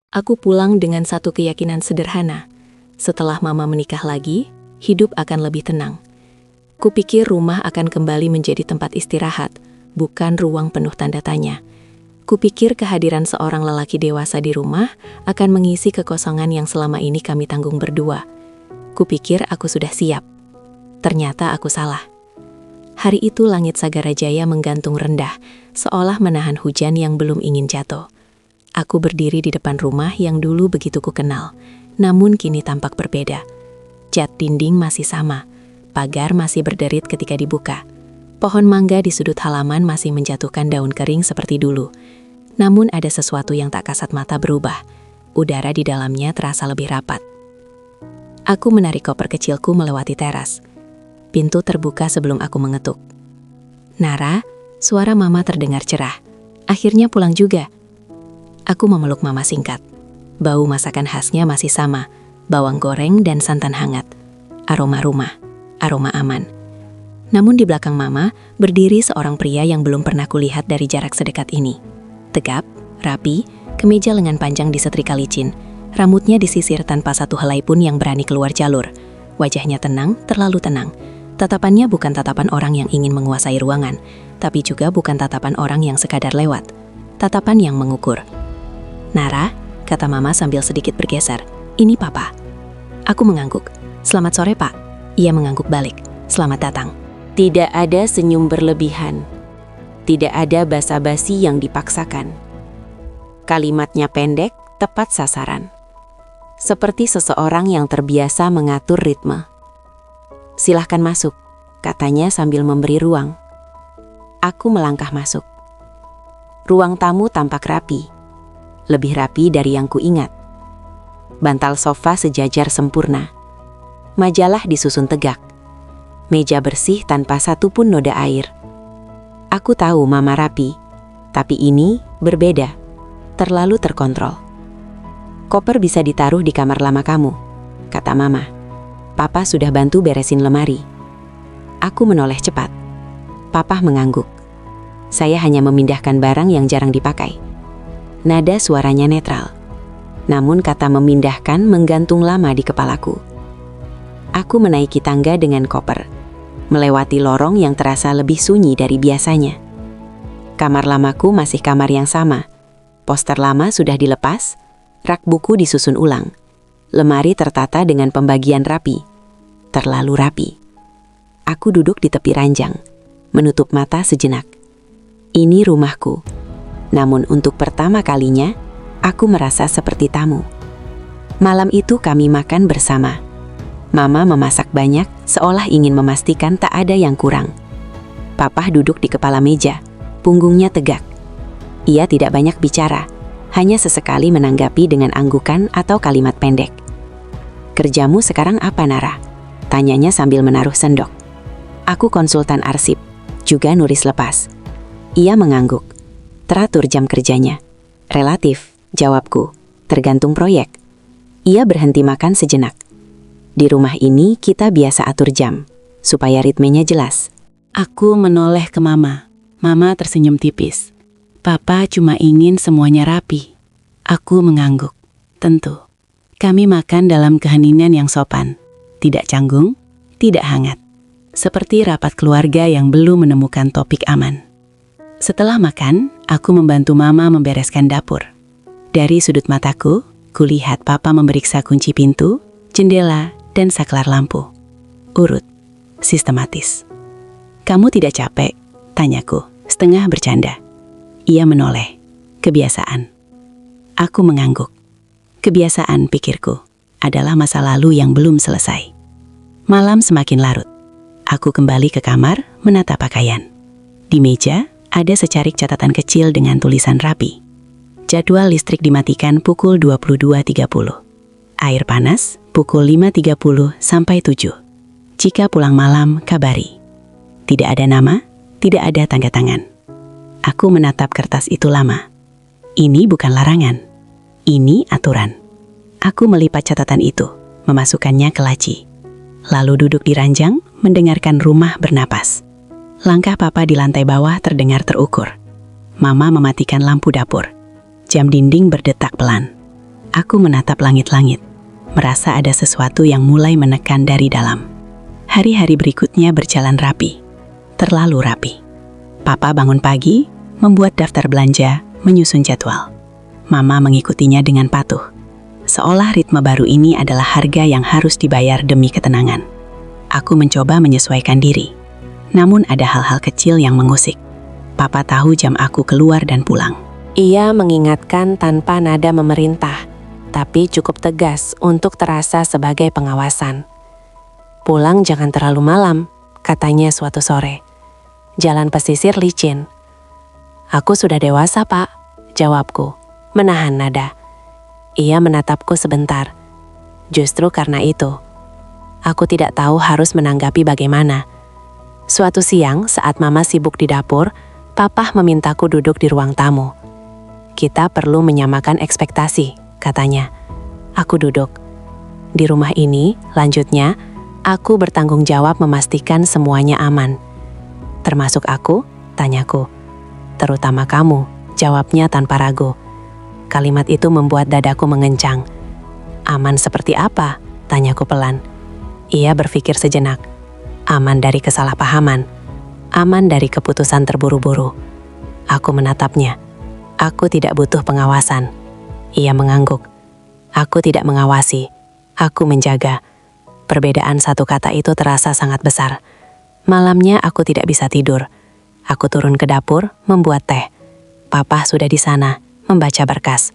Aku pulang dengan satu keyakinan sederhana. Setelah mama menikah lagi, hidup akan lebih tenang. Kupikir rumah akan kembali menjadi tempat istirahat, bukan ruang penuh tanda tanya. Kupikir kehadiran seorang lelaki dewasa di rumah akan mengisi kekosongan yang selama ini kami tanggung berdua. Kupikir aku sudah siap. Ternyata aku salah. Hari itu langit Sagarajaya menggantung rendah, seolah menahan hujan yang belum ingin jatuh. Aku berdiri di depan rumah yang dulu begitu kukenal, namun kini tampak berbeda. Cat dinding masih sama, pagar masih berderit ketika dibuka. Pohon mangga di sudut halaman masih menjatuhkan daun kering seperti dulu. Namun ada sesuatu yang tak kasat mata berubah. Udara di dalamnya terasa lebih rapat. Aku menarik koper kecilku melewati teras. Pintu terbuka sebelum aku mengetuk. "Nara," suara mama terdengar cerah. "Akhirnya pulang juga." Aku memeluk mama singkat. Bau masakan khasnya masih sama, bawang goreng dan santan hangat. Aroma rumah, aroma aman. Namun di belakang mama, berdiri seorang pria yang belum pernah kulihat dari jarak sedekat ini. Tegap, rapi, kemeja lengan panjang disetrika licin. Rambutnya disisir tanpa satu helai pun yang berani keluar jalur. Wajahnya tenang, terlalu tenang. Tatapannya bukan tatapan orang yang ingin menguasai ruangan, tapi juga bukan tatapan orang yang sekadar lewat. Tatapan yang mengukur. "Nara," kata mama sambil sedikit bergeser, "ini papa." Aku mengangguk. "Selamat sore, Pak." Ia mengangguk balik. "Selamat datang." Tidak ada senyum berlebihan. Tidak ada basa-basi yang dipaksakan. Kalimatnya pendek, tepat sasaran. Seperti seseorang yang terbiasa mengatur ritme. "Silahkan masuk," katanya sambil memberi ruang. Aku melangkah masuk. Ruang tamu tampak rapi. Lebih rapi dari yang kuingat. Bantal sofa sejajar sempurna. Majalah disusun tegak. Meja bersih tanpa satu pun noda air. Aku tahu mama rapi, tapi ini berbeda. Terlalu terkontrol. "Koper bisa ditaruh di kamar lama kamu," kata mama. "Papa sudah bantu beresin lemari." Aku menoleh cepat. Papa mengangguk. "Saya hanya memindahkan barang yang jarang dipakai." Nada suaranya netral. Namun kata memindahkan menggantung lama di kepalaku. Aku menaiki tangga dengan koper, melewati lorong yang terasa lebih sunyi dari biasanya. Kamar lamaku masih kamar yang sama. Poster lama sudah dilepas, rak buku disusun ulang. Lemari tertata dengan pembagian rapi. Terlalu rapi. Aku duduk di tepi ranjang, menutup mata sejenak. Ini rumahku. Namun untuk pertama kalinya, aku merasa seperti tamu. Malam itu kami makan bersama. Mama memasak banyak, seolah ingin memastikan tak ada yang kurang. Papa duduk di kepala meja, punggungnya tegak. Ia tidak banyak bicara, hanya sesekali menanggapi dengan anggukan atau kalimat pendek. "Kerjamu sekarang apa, Nara?" tanyanya sambil menaruh sendok. "Aku konsultan arsip, juga nulis lepas." Ia mengangguk. "Teratur jam kerjanya." "Relatif," jawabku. "Tergantung proyek." Ia berhenti makan sejenak. "Di rumah ini kita biasa atur jam, supaya ritmenya jelas." Aku menoleh ke mama. Mama tersenyum tipis. "Papa cuma ingin semuanya rapi." Aku mengangguk. "Tentu. Kami makan dalam keheningan yang sopan. Tidak canggung, tidak hangat. Seperti rapat keluarga yang belum menemukan topik aman." Setelah makan, aku membantu mama membereskan dapur. Dari sudut mataku, kulihat papa memeriksa kunci pintu, jendela, dan saklar lampu. Urut, sistematis. "Kamu tidak capek?" tanyaku, setengah bercanda. Ia menoleh. "Kebiasaan." Aku mengangguk. Kebiasaan, pikirku, adalah masa lalu yang belum selesai. Malam semakin larut. Aku kembali ke kamar, menata pakaian. Di meja, ada secarik catatan kecil dengan tulisan rapi. Jadwal listrik dimatikan pukul 22.30. Air panas, pukul 5.30 sampai 7. Jika pulang malam, kabari. Tidak ada nama, tidak ada tanda tangan. Aku menatap kertas itu lama. Ini bukan larangan. Ini aturan. Aku melipat catatan itu, memasukkannya ke laci. Lalu duduk di ranjang, mendengarkan rumah bernapas. Langkah papa di lantai bawah terdengar terukur. Mama mematikan lampu dapur. Jam dinding berdetak pelan. Aku menatap langit-langit, merasa ada sesuatu yang mulai menekan dari dalam. Hari-hari berikutnya berjalan rapi, terlalu rapi. Papa bangun pagi, membuat daftar belanja, menyusun jadwal. Mama mengikutinya dengan patuh. Seolah ritme baru ini adalah harga yang harus dibayar demi ketenangan. Aku mencoba menyesuaikan diri. Namun ada hal-hal kecil yang mengusik. Papa tahu jam aku keluar dan pulang. Ia mengingatkan tanpa nada memerintah, tapi cukup tegas untuk terasa sebagai pengawasan. Pulang jangan terlalu malam, katanya suatu sore. Jalan pesisir licin. Aku sudah dewasa, Pak, jawabku, menahan nada. Ia menatapku sebentar. Justru karena itu, aku tidak tahu harus menanggapi bagaimana. Suatu siang saat Mama sibuk di dapur, Papa memintaku duduk di ruang tamu. Kita perlu menyamakan ekspektasi, katanya. Aku duduk. Di rumah ini, lanjutnya, aku bertanggung jawab memastikan semuanya aman. Termasuk aku, tanyaku. Terutama kamu, jawabnya tanpa ragu. Kalimat itu membuat dadaku mengencang. Aman seperti apa? Tanyaku pelan. Ia berpikir sejenak. Aman dari kesalahpahaman. Aman dari keputusan terburu-buru. Aku menatapnya. Aku tidak butuh pengawasan. Ia mengangguk. Aku tidak mengawasi. Aku menjaga. Perbedaan satu kata itu terasa sangat besar. Malamnya aku tidak bisa tidur. Aku turun ke dapur, membuat teh. Papa sudah di sana, membaca berkas.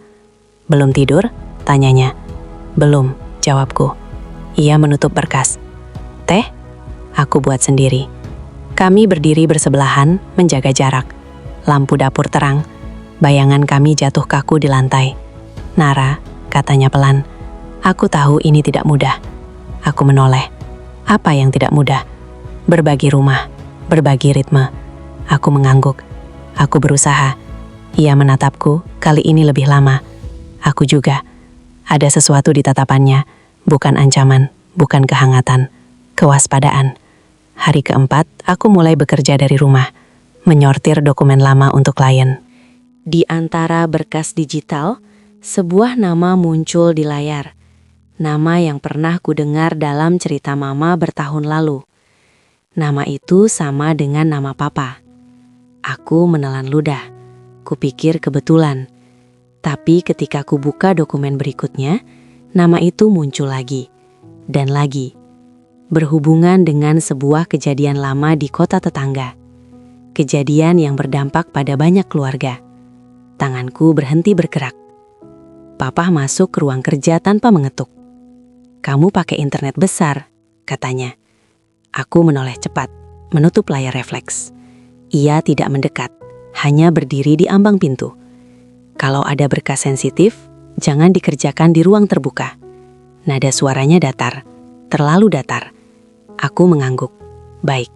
Belum tidur? Tanyanya. Belum, jawabku. Ia menutup berkas. Teh? Aku buat sendiri. Kami berdiri bersebelahan, menjaga jarak. Lampu dapur terang. Bayangan kami jatuh kaku di lantai. Nara, katanya pelan. Aku tahu ini tidak mudah. Aku menoleh. Apa yang tidak mudah? Berbagi rumah, berbagi ritme. Aku mengangguk. Aku berusaha. Ia menatapku, kali ini lebih lama. Aku juga. Ada sesuatu di tatapannya, bukan ancaman, bukan kehangatan, kewaspadaan. Hari keempat, aku mulai bekerja dari rumah, menyortir dokumen lama untuk klien. Di antara berkas digital, sebuah nama muncul di layar. Nama yang pernah kudengar dalam cerita Mama bertahun lalu. Nama itu sama dengan nama Papa. Aku menelan ludah. Kupikir kebetulan. Tapi ketika ku buka dokumen berikutnya, nama itu muncul lagi. Dan lagi. Berhubungan dengan sebuah kejadian lama di kota tetangga. Kejadian yang berdampak pada banyak keluarga. Tanganku berhenti bergerak. Papa masuk ke ruang kerja tanpa mengetuk. Kamu pakai internet besar, katanya. Aku menoleh cepat, menutup layar refleks. Ia tidak mendekat, hanya berdiri di ambang pintu. Kalau ada berkas sensitif, jangan dikerjakan di ruang terbuka. Nada suaranya datar, terlalu datar. Aku mengangguk. Baik.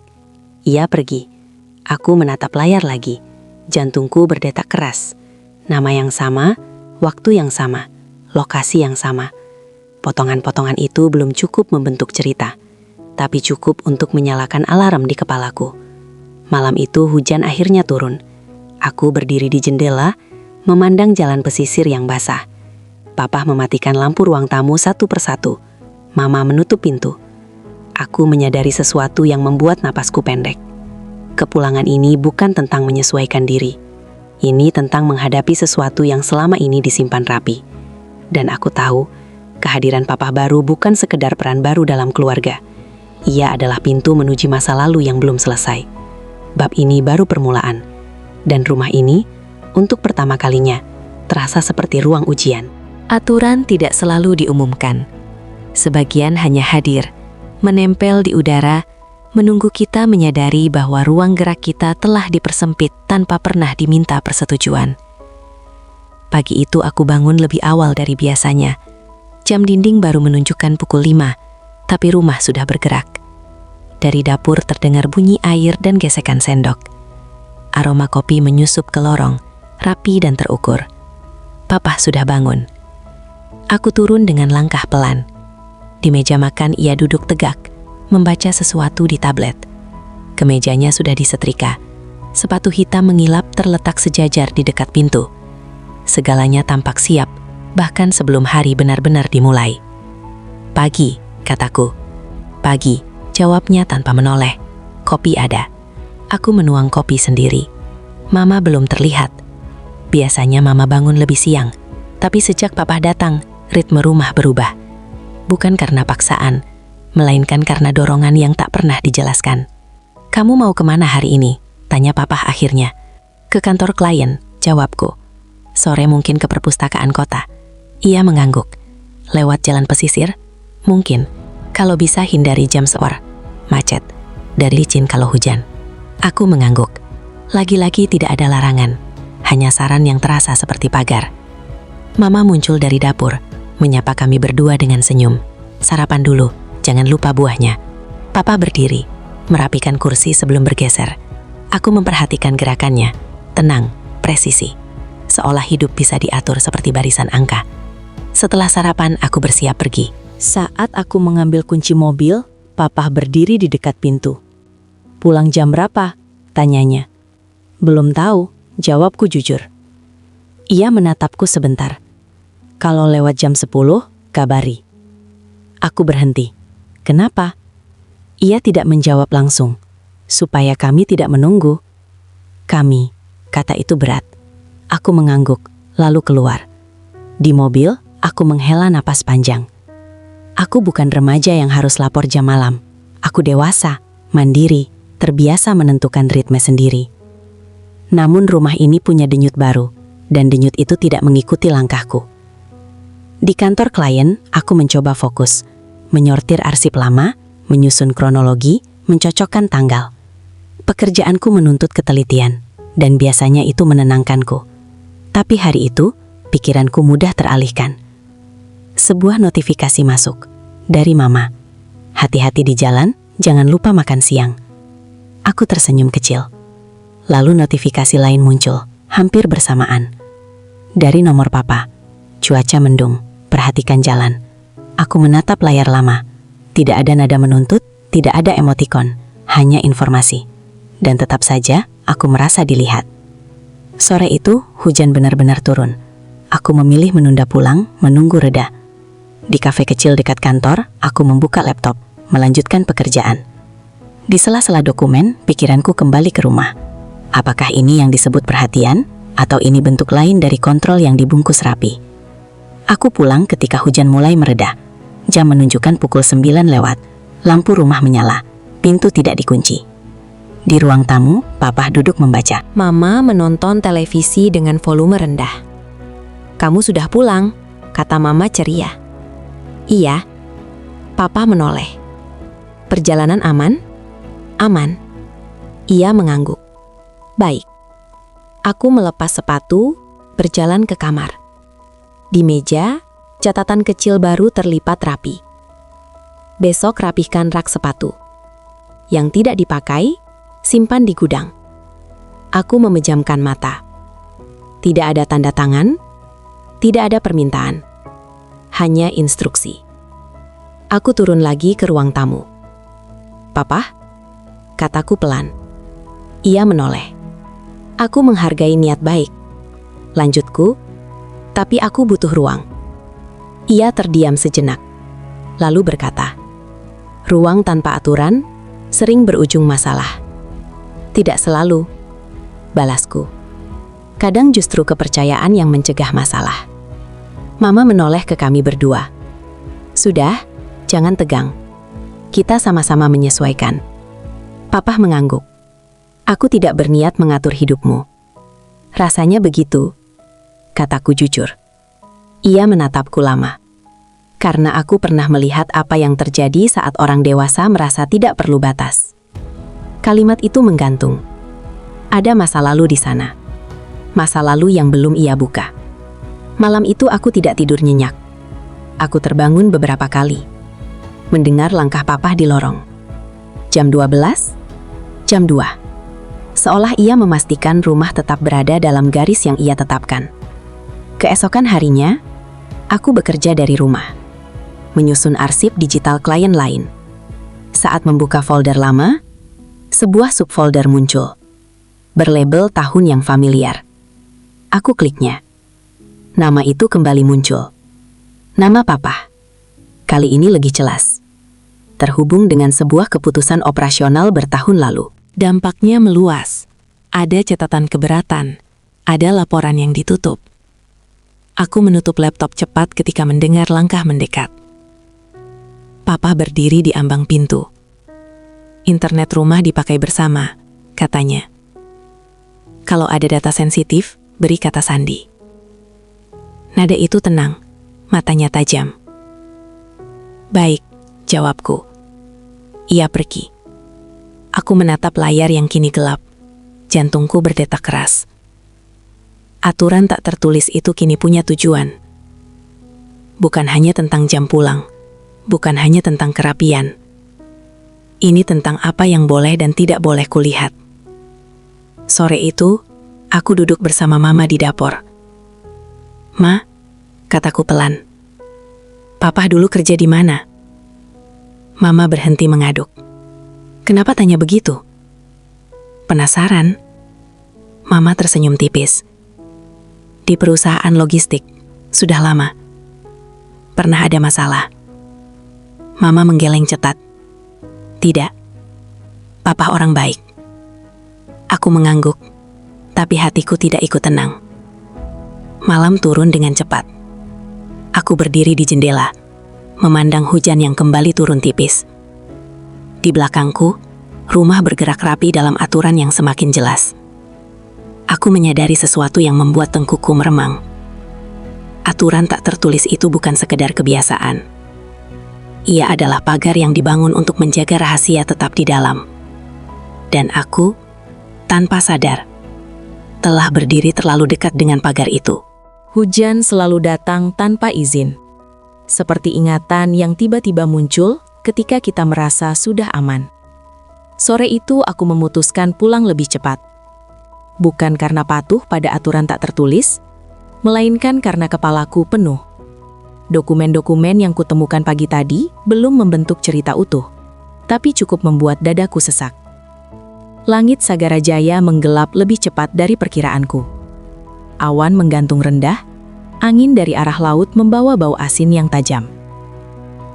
Ia pergi. Aku menatap layar lagi. Jantungku berdetak keras. Nama yang sama, waktu yang sama, lokasi yang sama. Potongan-potongan itu belum cukup membentuk cerita, tapi cukup untuk menyalakan alarm di kepalaku. Malam itu hujan akhirnya turun. Aku berdiri di jendela, memandang jalan pesisir yang basah. Papa mematikan lampu ruang tamu satu persatu. Mama menutup pintu. Aku menyadari sesuatu yang membuat napasku pendek. Kepulangan ini bukan tentang menyesuaikan diri. Ini tentang menghadapi sesuatu yang selama ini disimpan rapi. Dan aku tahu, kehadiran Papa baru bukan sekedar peran baru dalam keluarga. Ia adalah pintu menuju masa lalu yang belum selesai. Bab ini baru permulaan. Dan rumah ini, untuk pertama kalinya, terasa seperti ruang ujian. Aturan tidak selalu diumumkan. Sebagian hanya hadir, menempel di udara, menunggu kita menyadari bahwa ruang gerak kita telah dipersempit tanpa pernah diminta persetujuan. Pagi itu aku bangun lebih awal dari biasanya. Jam dinding baru menunjukkan pukul 5, tapi rumah sudah bergerak. Dari dapur terdengar bunyi air dan gesekan sendok. Aroma kopi menyusup ke lorong, rapi dan terukur. Papa sudah bangun. Aku turun dengan langkah pelan. Di meja makan ia duduk tegak, membaca sesuatu di tablet. Kemejanya sudah disetrika. Sepatu hitam mengilap terletak sejajar di dekat pintu. Segalanya tampak siap, bahkan sebelum hari benar-benar dimulai. "Pagi," kataku. "Pagi," jawabnya tanpa menoleh. "Kopi ada." Aku menuang kopi sendiri. Mama belum terlihat. Biasanya Mama bangun lebih siang, tapi sejak Papa datang, ritme rumah berubah. Bukan karena paksaan, melainkan karena dorongan yang tak pernah dijelaskan. "Kamu mau kemana hari ini?" tanya Papa akhirnya. "Ke kantor klien," jawabku. "Sore mungkin ke perpustakaan kota." Ia mengangguk. "Lewat jalan pesisir?" "Mungkin. Kalau bisa hindari jam sore, macet, dan licin kalau hujan." Aku mengangguk. Lagi-lagi tidak ada larangan, hanya saran yang terasa seperti pagar. Mama muncul dari dapur, menyapa kami berdua dengan senyum. "Sarapan dulu, jangan lupa buahnya." Papa berdiri, merapikan kursi sebelum bergeser. Aku memperhatikan gerakannya, tenang, presisi. Seolah hidup bisa diatur seperti barisan angka. Setelah sarapan, aku bersiap pergi. Saat aku mengambil kunci mobil, Papa berdiri di dekat pintu. "Pulang jam berapa?" tanyanya. "Belum tahu," jawabku jujur. Ia menatapku sebentar. "Kalau lewat jam 10, kabari." Aku berhenti. "Kenapa?" Ia tidak menjawab langsung. "Supaya kami tidak menunggu." "Kami," kata itu berat. Aku mengangguk, lalu keluar. Di mobil, aku menghela napas panjang. Aku bukan remaja yang harus lapor jam malam. Aku dewasa, mandiri, terbiasa menentukan ritme sendiri. Namun rumah ini punya denyut baru, dan denyut itu tidak mengikuti langkahku. Di kantor klien, aku mencoba fokus, menyortir arsip lama, menyusun kronologi, mencocokkan tanggal. Pekerjaanku menuntut ketelitian, dan biasanya itu menenangkanku. Tapi hari itu, pikiranku mudah teralihkan. Sebuah notifikasi masuk, dari Mama. "Hati-hati di jalan, jangan lupa makan siang." Aku tersenyum kecil. Lalu notifikasi lain muncul, hampir bersamaan. Dari nomor Papa. "Cuaca mendung, perhatikan jalan." Aku menatap layar lama. Tidak ada nada menuntut, tidak ada emotikon, hanya informasi. Dan tetap saja, aku merasa dilihat. Sore itu, hujan benar-benar turun. Aku memilih menunda pulang, menunggu reda. Di kafe kecil dekat kantor, aku membuka laptop, melanjutkan pekerjaan. Di sela-sela dokumen, pikiranku kembali ke rumah. Apakah ini yang disebut perhatian, atau ini bentuk lain dari kontrol yang dibungkus rapi? Aku pulang ketika hujan mulai mereda. Jam menunjukkan pukul 9 lewat. Lampu rumah menyala. Pintu tidak dikunci. Di ruang tamu, Papa duduk membaca. Mama menonton televisi dengan volume rendah. "Kamu sudah pulang?" kata Mama ceria. "Iya." Papa menoleh. "Perjalanan aman?" "Aman." Ia mengangguk. "Baik." Aku melepas sepatu, berjalan ke kamar. Di meja, catatan kecil baru terlipat rapi. "Besok rapihkan rak sepatu. Yang tidak dipakai, simpan di gudang." Aku memejamkan mata. Tidak ada tanda tangan, tidak ada permintaan. Hanya instruksi. Aku turun lagi ke ruang tamu. "Papa?" kataku pelan. Ia menoleh. Aku menghargai niat baik. Lanjutku, "Tapi aku butuh ruang." Ia terdiam sejenak, lalu berkata, "Ruang tanpa aturan sering berujung masalah." "Tidak selalu," balasku. "Kadang justru kepercayaan yang mencegah masalah." Mama menoleh ke kami berdua. "Sudah, jangan tegang. Kita sama-sama menyesuaikan." Papa mengangguk. "Aku tidak berniat mengatur hidupmu." "Rasanya begitu," kataku jujur. Ia menatapku lama. Karena aku pernah melihat apa yang terjadi saat orang dewasa merasa tidak perlu batas. Kalimat itu menggantung. Ada masa lalu di sana. Masa lalu yang belum ia buka. Malam itu aku tidak tidur nyenyak. Aku terbangun beberapa kali. Mendengar langkah Papa di lorong. Jam 12, jam 2. Seolah ia memastikan rumah tetap berada dalam garis yang ia tetapkan. Keesokan harinya, aku bekerja dari rumah. Menyusun arsip digital klien lain. Saat membuka folder lama, sebuah subfolder muncul. Berlabel tahun yang familiar. Aku kliknya. Nama itu kembali muncul. Nama Papa. Kali ini lebih jelas. Terhubung dengan sebuah keputusan operasional bertahun lalu. Dampaknya meluas. Ada catatan keberatan. Ada laporan yang ditutup. Aku menutup laptop cepat ketika mendengar langkah mendekat. Papa berdiri di ambang pintu. Internet rumah dipakai bersama, katanya. Kalau ada data sensitif, beri kata sandi. Nada itu tenang, matanya tajam. Baik, jawabku. Ia pergi. Aku menatap layar yang kini gelap. Jantungku berdetak keras. Aturan tak tertulis itu kini punya tujuan. Bukan hanya tentang jam pulang, bukan hanya tentang kerapian. Ini tentang apa yang boleh dan tidak boleh kulihat. Sore itu, aku duduk bersama Mama di dapur. Ma, kataku pelan. Papa dulu kerja di mana? Mama berhenti mengaduk. Kenapa tanya begitu? Penasaran? Mama tersenyum tipis. Di perusahaan logistik, sudah lama. Pernah ada masalah. Mama menggeleng cetat. Tidak. Papa orang baik. Aku mengangguk, tapi hatiku tidak ikut tenang. Malam turun dengan cepat. Aku berdiri di jendela, memandang hujan yang kembali turun tipis. Di belakangku, rumah bergerak rapi dalam aturan yang semakin jelas. Aku menyadari sesuatu yang membuat tengkukku meremang. Aturan tak tertulis itu bukan sekedar kebiasaan. Ia adalah pagar yang dibangun untuk menjaga rahasia tetap di dalam. Dan aku, tanpa sadar, telah berdiri terlalu dekat dengan pagar itu. Hujan selalu datang tanpa izin. Seperti ingatan yang tiba-tiba muncul ketika kita merasa sudah aman. Sore itu aku memutuskan pulang lebih cepat. Bukan karena patuh pada aturan tak tertulis, melainkan karena kepalaku penuh. Dokumen-dokumen yang kutemukan pagi tadi belum membentuk cerita utuh, tapi cukup membuat dadaku sesak. Langit Sagara Jaya menggelap lebih cepat dari perkiraanku. Awan menggantung rendah, angin dari arah laut membawa bau asin yang tajam.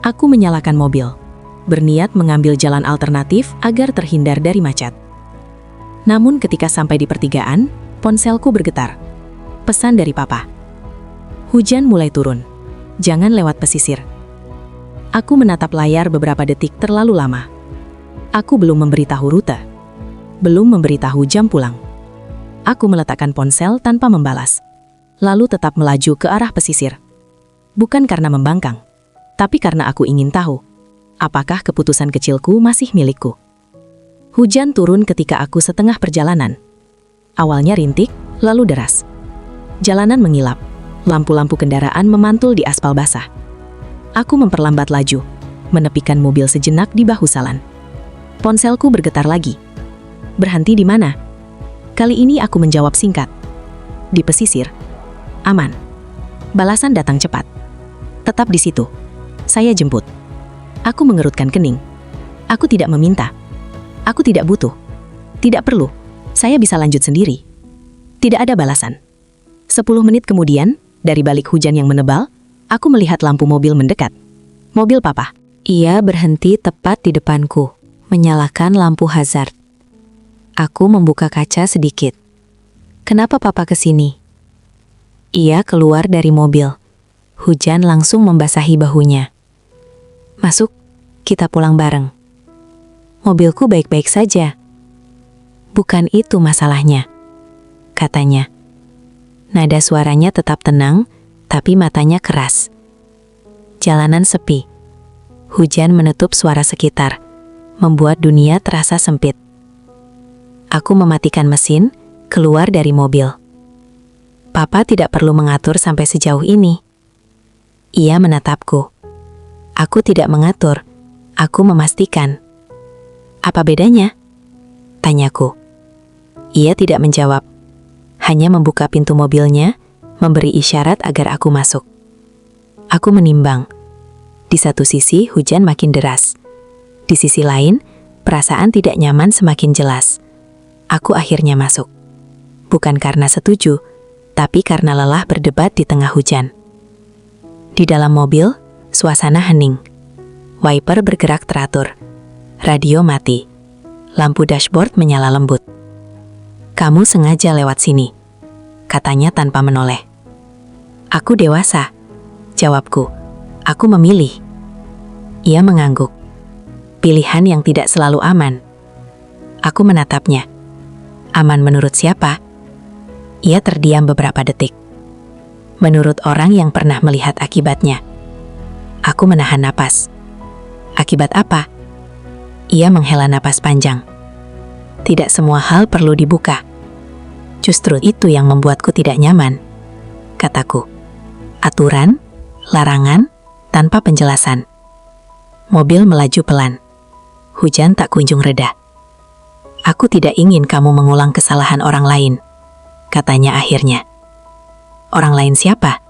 Aku menyalakan mobil, berniat mengambil jalan alternatif agar terhindar dari macet. Namun ketika sampai di pertigaan, ponselku bergetar. Pesan dari Papa. Hujan mulai turun. Jangan lewat pesisir. Aku menatap layar beberapa detik terlalu lama. Aku belum memberitahu rute. Belum memberitahu jam pulang. Aku meletakkan ponsel tanpa membalas. Lalu tetap melaju ke arah pesisir. Bukan karena membangkang, tapi karena aku ingin tahu, apakah keputusan kecilku masih milikku. Hujan turun ketika aku setengah perjalanan. Awalnya rintik, lalu deras. Jalanan mengilap, lampu-lampu kendaraan memantul di aspal basah. Aku memperlambat laju, menepikan mobil sejenak di bahu jalan. Ponselku bergetar lagi. Berhenti di mana? Kali ini aku menjawab singkat. Di pesisir. Aman. Balasan datang cepat. Tetap di situ. Saya jemput. Aku mengerutkan kening. Aku tidak meminta. Aku tidak butuh. Tidak perlu. Saya bisa lanjut sendiri. Tidak ada balasan. 10 menit kemudian, dari balik hujan yang menebal, aku melihat lampu mobil mendekat. Mobil Papa. Ia berhenti tepat di depanku, menyalakan lampu hazard. Aku membuka kaca sedikit. Kenapa Papa kesini? Ia keluar dari mobil. Hujan langsung membasahi bahunya. Masuk, kita pulang bareng. Mobilku baik-baik saja. Bukan itu masalahnya, katanya. Nada suaranya tetap tenang, tapi matanya keras. Jalanan sepi. Hujan menutup suara sekitar, membuat dunia terasa sempit. Aku mematikan mesin, keluar dari mobil. Papa tidak perlu mengatur sampai sejauh ini. Ia menatapku. Aku tidak mengatur, aku memastikan. Apa bedanya? Tanyaku. Ia tidak menjawab. Hanya membuka pintu mobilnya, memberi isyarat agar aku masuk. Aku menimbang. Di satu sisi hujan makin deras. Di sisi lain, perasaan tidak nyaman semakin jelas. Aku akhirnya masuk. Bukan karena setuju, tapi karena lelah berdebat di tengah hujan. Di dalam mobil, suasana hening. Wiper bergerak teratur. Radio mati. Lampu dashboard menyala lembut. "Kamu sengaja lewat sini," katanya tanpa menoleh. "Aku dewasa," jawabku. "Aku memilih." Ia mengangguk. Pilihan yang tidak selalu aman. Aku menatapnya. Aman menurut siapa? Ia terdiam beberapa detik. Menurut orang yang pernah melihat akibatnya. Aku menahan napas. Akibat apa? Ia menghela napas panjang. Tidak semua hal perlu dibuka. Justru itu yang membuatku tidak nyaman, kataku. Aturan, larangan, tanpa penjelasan. Mobil melaju pelan. Hujan tak kunjung reda. "Aku tidak ingin kamu mengulang kesalahan orang lain," katanya akhirnya. "Orang lain siapa?"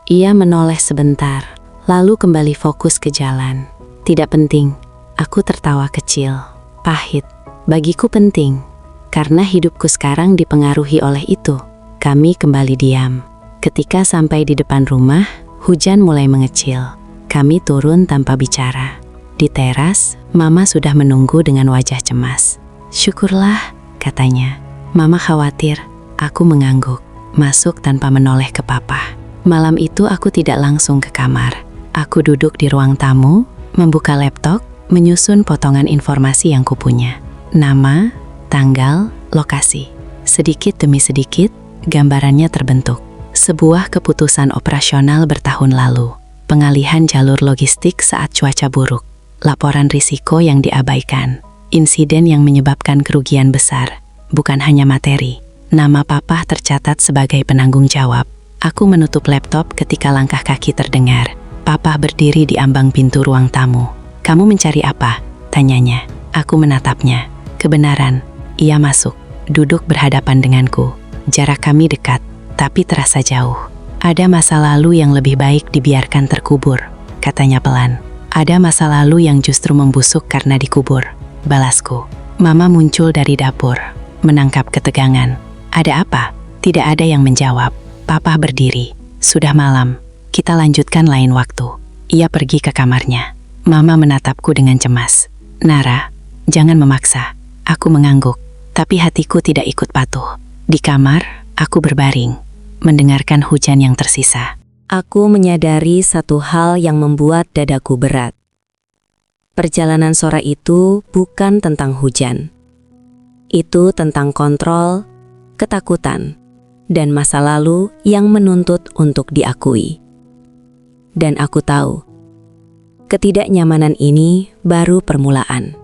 Ia menoleh sebentar, lalu kembali fokus ke jalan. Tidak penting, aku tertawa kecil. Pahit, bagiku penting. Karena hidupku sekarang dipengaruhi oleh itu. Kami kembali diam. Ketika sampai di depan rumah, hujan mulai mengecil. Kami turun tanpa bicara. Di teras, Mama sudah menunggu dengan wajah cemas. "Syukurlah," katanya. "Mama khawatir." Aku mengangguk, masuk tanpa menoleh ke Papa. Malam itu aku tidak langsung ke kamar. Aku duduk di ruang tamu, membuka laptop, menyusun potongan informasi yang kupunya. Nama, tanggal, lokasi. Sedikit demi sedikit, gambarannya terbentuk. Sebuah keputusan operasional bertahun lalu. Pengalihan jalur logistik saat cuaca buruk. Laporan risiko yang diabaikan. Insiden yang menyebabkan kerugian besar. Bukan hanya materi. Nama Papa tercatat sebagai penanggung jawab. Aku menutup laptop ketika langkah kaki terdengar. Papa berdiri di ambang pintu ruang tamu. "Kamu mencari apa?" tanyanya. Aku menatapnya. Kebenaran. Ia masuk, duduk berhadapan denganku. Jarak kami dekat, tapi terasa jauh. "Ada masa lalu yang lebih baik dibiarkan terkubur," katanya pelan. "Ada masa lalu yang justru membusuk karena dikubur," balasku. Mama muncul dari dapur, menangkap ketegangan. "Ada apa?" Tidak ada yang menjawab. Papa berdiri. "Sudah malam, kita lanjutkan lain waktu." Ia pergi ke kamarnya. Mama menatapku dengan cemas. "Nara, jangan memaksa." Aku mengangguk, tapi hatiku tidak ikut patuh. Di kamar, aku berbaring, mendengarkan hujan yang tersisa. Aku menyadari satu hal yang membuat dadaku berat. Perjalanan sore itu bukan tentang hujan. Itu tentang kontrol, ketakutan, dan masa lalu yang menuntut untuk diakui. Dan aku tahu, ketidaknyamanan ini baru permulaan.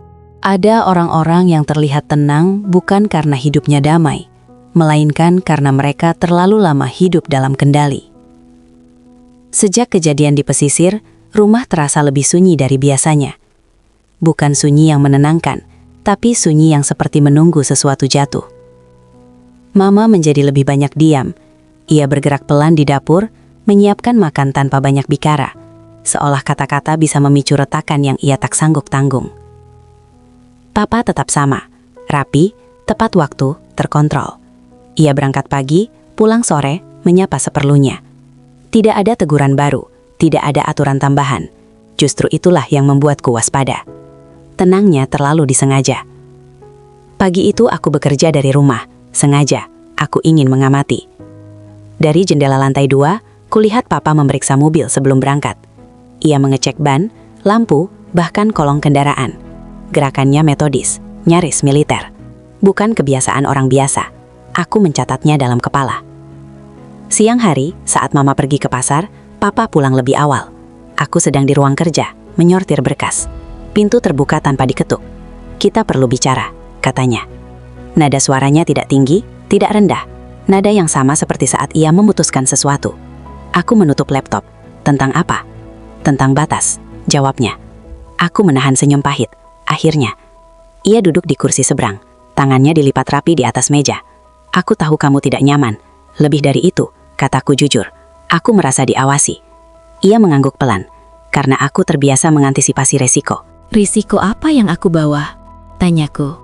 Ada orang-orang yang terlihat tenang bukan karena hidupnya damai, melainkan karena mereka terlalu lama hidup dalam kendali. Sejak kejadian di pesisir, rumah terasa lebih sunyi dari biasanya. Bukan sunyi yang menenangkan, tapi sunyi yang seperti menunggu sesuatu jatuh. Mama menjadi lebih banyak diam. Ia bergerak pelan di dapur, menyiapkan makan tanpa banyak bicara, seolah kata-kata bisa memicu retakan yang ia tak sanggup tanggung. Papa tetap sama, rapi, tepat waktu, terkontrol. Ia berangkat pagi, pulang sore, menyapa seperlunya. Tidak ada teguran baru, tidak ada aturan tambahan. Justru itulah yang membuatku waspada. Tenangnya terlalu disengaja. Pagi itu aku bekerja dari rumah, sengaja, aku ingin mengamati. Dari jendela lantai 2, kulihat Papa memeriksa mobil sebelum berangkat. Ia mengecek ban, lampu, bahkan kolong kendaraan. Gerakannya metodis, nyaris militer. Bukan kebiasaan orang biasa. Aku mencatatnya dalam kepala. Siang hari, saat Mama pergi ke pasar, Papa pulang lebih awal. Aku sedang di ruang kerja, menyortir berkas. Pintu terbuka tanpa diketuk. "Kita perlu bicara," katanya. Nada suaranya tidak tinggi, tidak rendah. Nada yang sama seperti saat ia memutuskan sesuatu. Aku menutup laptop. "Tentang apa?" "Tentang batas," jawabnya. Aku menahan senyum pahit. Akhirnya, ia duduk di kursi seberang. Tangannya dilipat rapi di atas meja. "Aku tahu kamu tidak nyaman. Lebih dari itu," kataku jujur. "Aku merasa diawasi." Ia mengangguk pelan. "Karena aku terbiasa mengantisipasi resiko." "Risiko apa yang aku bawa?" tanyaku.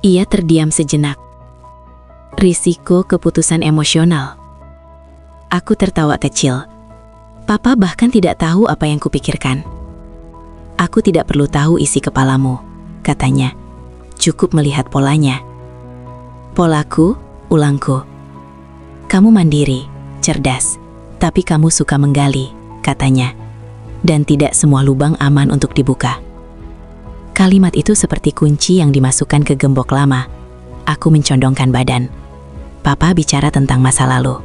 Ia terdiam sejenak. Risiko keputusan emosional. Aku tertawa kecil. Papa bahkan tidak tahu apa yang kupikirkan. Aku tidak perlu tahu isi kepalamu, katanya. Cukup melihat polanya. Polaku, ulangku. Kamu mandiri, cerdas, tapi kamu suka menggali, katanya. Dan tidak semua lubang aman untuk dibuka. Kalimat itu seperti kunci yang dimasukkan ke gembok lama. Aku mencondongkan badan. Papa bicara tentang masa lalu.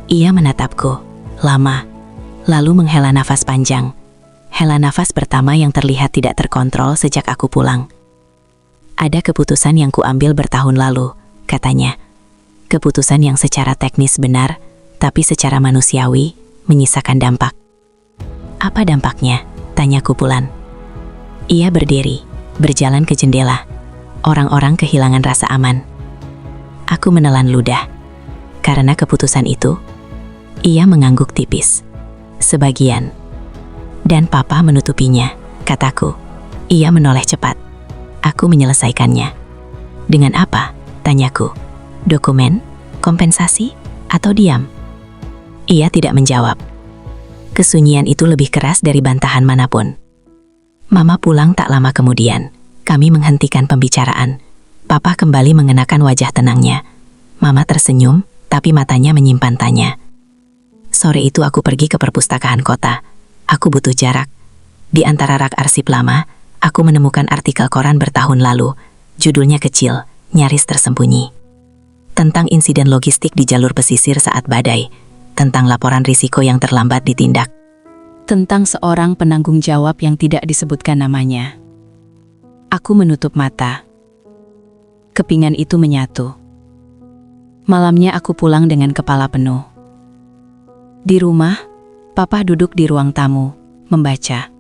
Ia menatapku, lama, lalu menghela nafas panjang. Hela nafas pertama yang terlihat tidak terkontrol sejak aku pulang. Ada keputusan yang kuambil bertahun lalu, katanya. Keputusan yang secara teknis benar, tapi secara manusiawi, menyisakan dampak. Apa dampaknya? Tanyaku Pulan. Ia berdiri, berjalan ke jendela. Orang-orang kehilangan rasa aman. Aku menelan ludah. Karena keputusan itu, ia mengangguk tipis. Sebagian. Dan papa menutupinya, kataku. Ia menoleh cepat. Aku menyelesaikannya. Dengan apa? Tanyaku. Dokumen? Kompensasi? Atau diam? Ia tidak menjawab. Kesunyian itu lebih keras dari bantahan manapun. Mama pulang tak lama kemudian. Kami menghentikan pembicaraan. Papa kembali mengenakan wajah tenangnya. Mama tersenyum, tapi matanya menyimpan tanya. Sore itu aku pergi ke perpustakaan kota. Aku butuh jarak. Di antara rak arsip lama, aku menemukan artikel koran bertahun lalu. Judulnya kecil, nyaris tersembunyi. Tentang insiden logistik di jalur pesisir saat badai. Tentang laporan risiko yang terlambat ditindak. Tentang seorang penanggung jawab yang tidak disebutkan namanya. Aku menutup mata. Kepingan itu menyatu. Malamnya aku pulang dengan kepala penuh. Di rumah, Papa duduk di ruang tamu, membaca.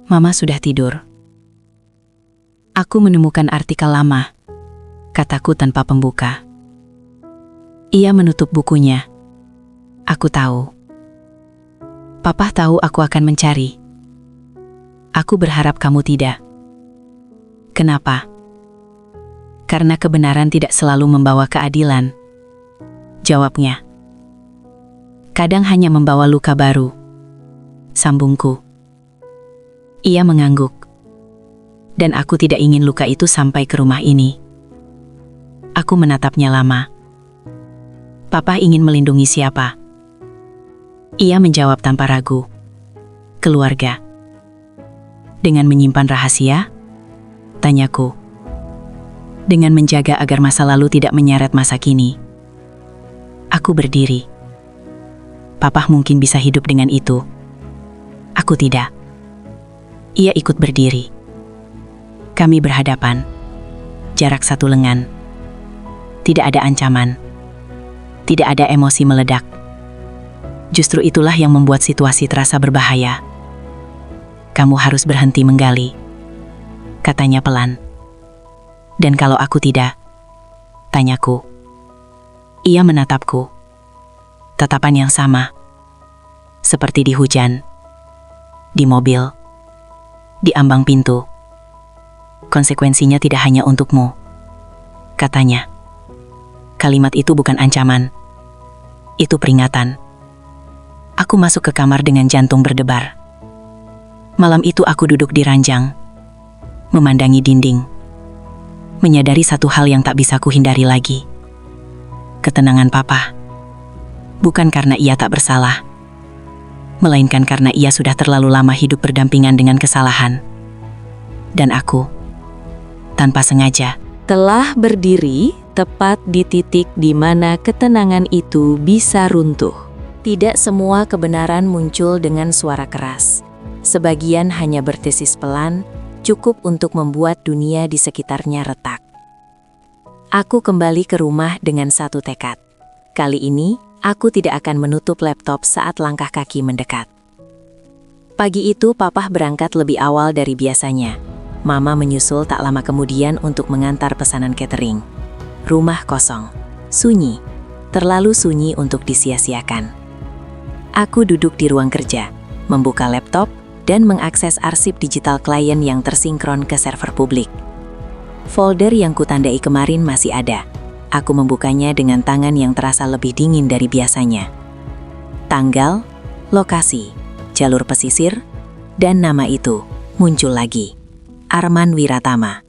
Mama sudah tidur. Aku menemukan artikel lama, kataku tanpa pembuka. Ia menutup bukunya. Aku tahu. Papa tahu aku akan mencari. Aku berharap kamu tidak. Kenapa? Karena kebenaran tidak selalu membawa keadilan. Jawabnya. Kadang hanya membawa luka baru. Sambungku. Ia mengangguk. Dan aku tidak ingin luka itu sampai ke rumah ini. Aku menatapnya lama. Papa ingin melindungi siapa? Ia menjawab tanpa ragu. Keluarga. Dengan menyimpan rahasia? Tanyaku. Dengan menjaga agar masa lalu tidak menyeret masa kini. Aku berdiri. Papa mungkin bisa hidup dengan itu. Aku tidak. Ia ikut berdiri. Kami berhadapan. Jarak satu lengan. Tidak ada ancaman. Tidak ada emosi meledak. Justru itulah yang membuat situasi terasa berbahaya. Kamu harus berhenti menggali. Katanya pelan. Dan kalau aku tidak? Tanyaku. Ia menatapku. Tatapan yang sama. Seperti di hujan. Di mobil. Di ambang pintu. Konsekuensinya tidak hanya untukmu. Katanya. Kalimat itu bukan ancaman. Itu peringatan. Aku masuk ke kamar dengan jantung berdebar. Malam itu aku duduk di ranjang. Memandangi dinding. Menyadari satu hal yang tak bisa kuhindari lagi. Ketenangan Papa. Bukan karena ia tak bersalah. Melainkan karena ia sudah terlalu lama hidup berdampingan dengan kesalahan. Dan aku, tanpa sengaja, Telah berdiri tepat di titik di mana ketenangan itu bisa runtuh. Tidak semua kebenaran muncul dengan suara keras. Sebagian hanya bertesis pelan, cukup untuk membuat dunia di sekitarnya retak. Aku kembali ke rumah dengan satu tekad. Kali ini, aku tidak akan menutup laptop saat langkah kaki mendekat. Pagi itu, Papa berangkat lebih awal dari biasanya. Mama menyusul tak lama kemudian untuk mengantar pesanan catering. Rumah kosong, sunyi, terlalu sunyi untuk disia-siakan. Aku duduk di ruang kerja, membuka laptop, dan mengakses arsip digital klien yang tersinkron ke server publik. Folder yang kutandai kemarin masih ada, Aku membukanya dengan tangan yang terasa lebih dingin dari biasanya. Tanggal, lokasi, jalur pesisir, dan nama itu muncul lagi. Arman Wiratama.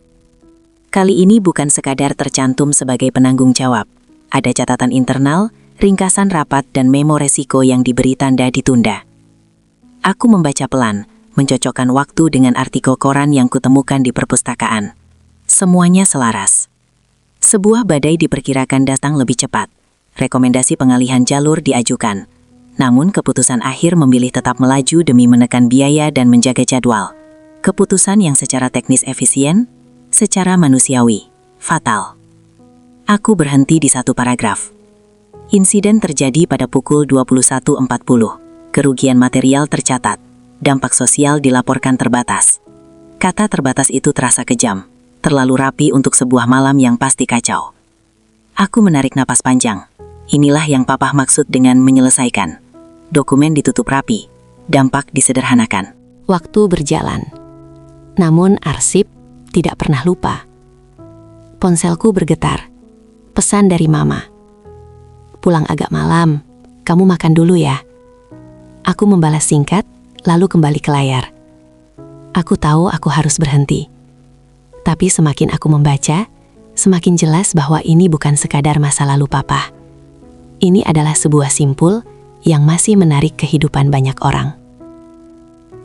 Kali ini bukan sekadar tercantum sebagai penanggung jawab. Ada catatan internal, ringkasan rapat, dan memo resiko yang diberi tanda ditunda. Aku membaca pelan, mencocokkan waktu dengan artikel koran yang kutemukan di perpustakaan. Semuanya selaras. Sebuah badai diperkirakan datang lebih cepat. Rekomendasi pengalihan jalur diajukan. Namun keputusan akhir memilih tetap melaju demi menekan biaya dan menjaga jadwal. Keputusan yang secara teknis efisien, secara manusiawi, fatal. Aku berhenti di satu paragraf. Insiden terjadi pada pukul 21.40. Kerugian material tercatat. Dampak sosial dilaporkan terbatas. Kata terbatas itu terasa kejam. Terlalu rapi untuk sebuah malam yang pasti kacau. Aku menarik napas panjang. Inilah yang Papa maksud dengan menyelesaikan. Dokumen ditutup rapi, dampak disederhanakan. Waktu berjalan. Namun arsip tidak pernah lupa. Ponselku bergetar. Pesan dari Mama. Pulang agak malam, kamu makan dulu ya. Aku membalas singkat, lalu kembali ke layar. Aku tahu aku harus berhenti. Tapi semakin aku membaca, semakin jelas bahwa ini bukan sekadar masa lalu Papa. Ini adalah sebuah simpul yang masih menarik kehidupan banyak orang.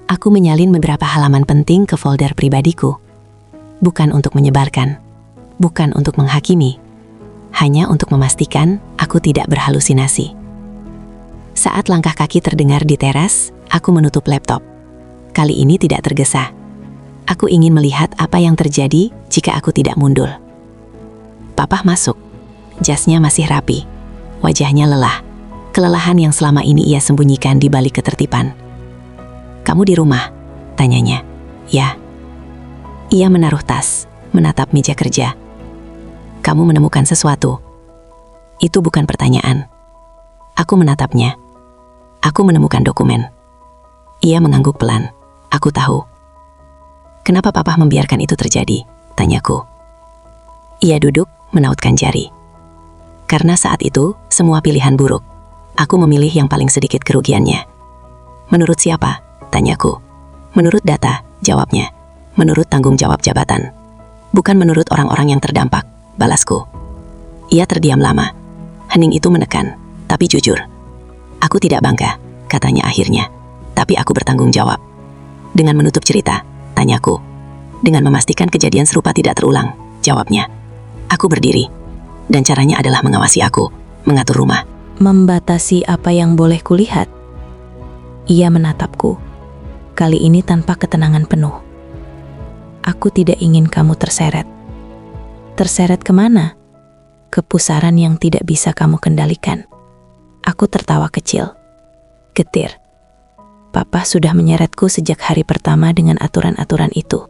Aku menyalin beberapa halaman penting ke folder pribadiku. Bukan untuk menyebarkan, bukan untuk menghakimi, hanya untuk memastikan aku tidak berhalusinasi. Saat langkah kaki terdengar di teras, aku menutup laptop. Kali ini tidak tergesa. Aku ingin melihat apa yang terjadi jika aku tidak mundur. Papa masuk. Jasnya masih rapi. Wajahnya lelah. Kelelahan yang selama ini ia sembunyikan di balik ketertiban. Kamu di rumah? Tanyanya. Ya. Ia menaruh tas, menatap meja kerja. Kamu menemukan sesuatu? Itu bukan pertanyaan. Aku menatapnya. Aku menemukan dokumen. Ia mengangguk pelan. Aku tahu. Kenapa Papa membiarkan itu terjadi? Tanyaku. Ia duduk, menautkan jari. Karena saat itu, semua pilihan buruk. Aku memilih yang paling sedikit kerugiannya. Menurut siapa? Tanyaku. Menurut data, jawabnya. Menurut tanggung jawab jabatan. Bukan menurut orang-orang yang terdampak, balasku. Ia terdiam lama. Hening itu menekan, tapi jujur. Aku tidak bangga, katanya akhirnya. Tapi aku bertanggung jawab. Dengan menutup cerita, tanyaku. Dengan memastikan kejadian serupa tidak terulang, jawabnya. Aku berdiri. Dan caranya adalah mengawasi aku, mengatur rumah. Membatasi apa yang boleh kulihat. Ia menatapku. Kali ini tanpa ketenangan penuh. Aku tidak ingin kamu terseret. Terseret kemana? Ke pusaran yang tidak bisa kamu kendalikan. Aku tertawa kecil. Getir. Papa sudah menyeretku sejak hari pertama dengan aturan-aturan itu.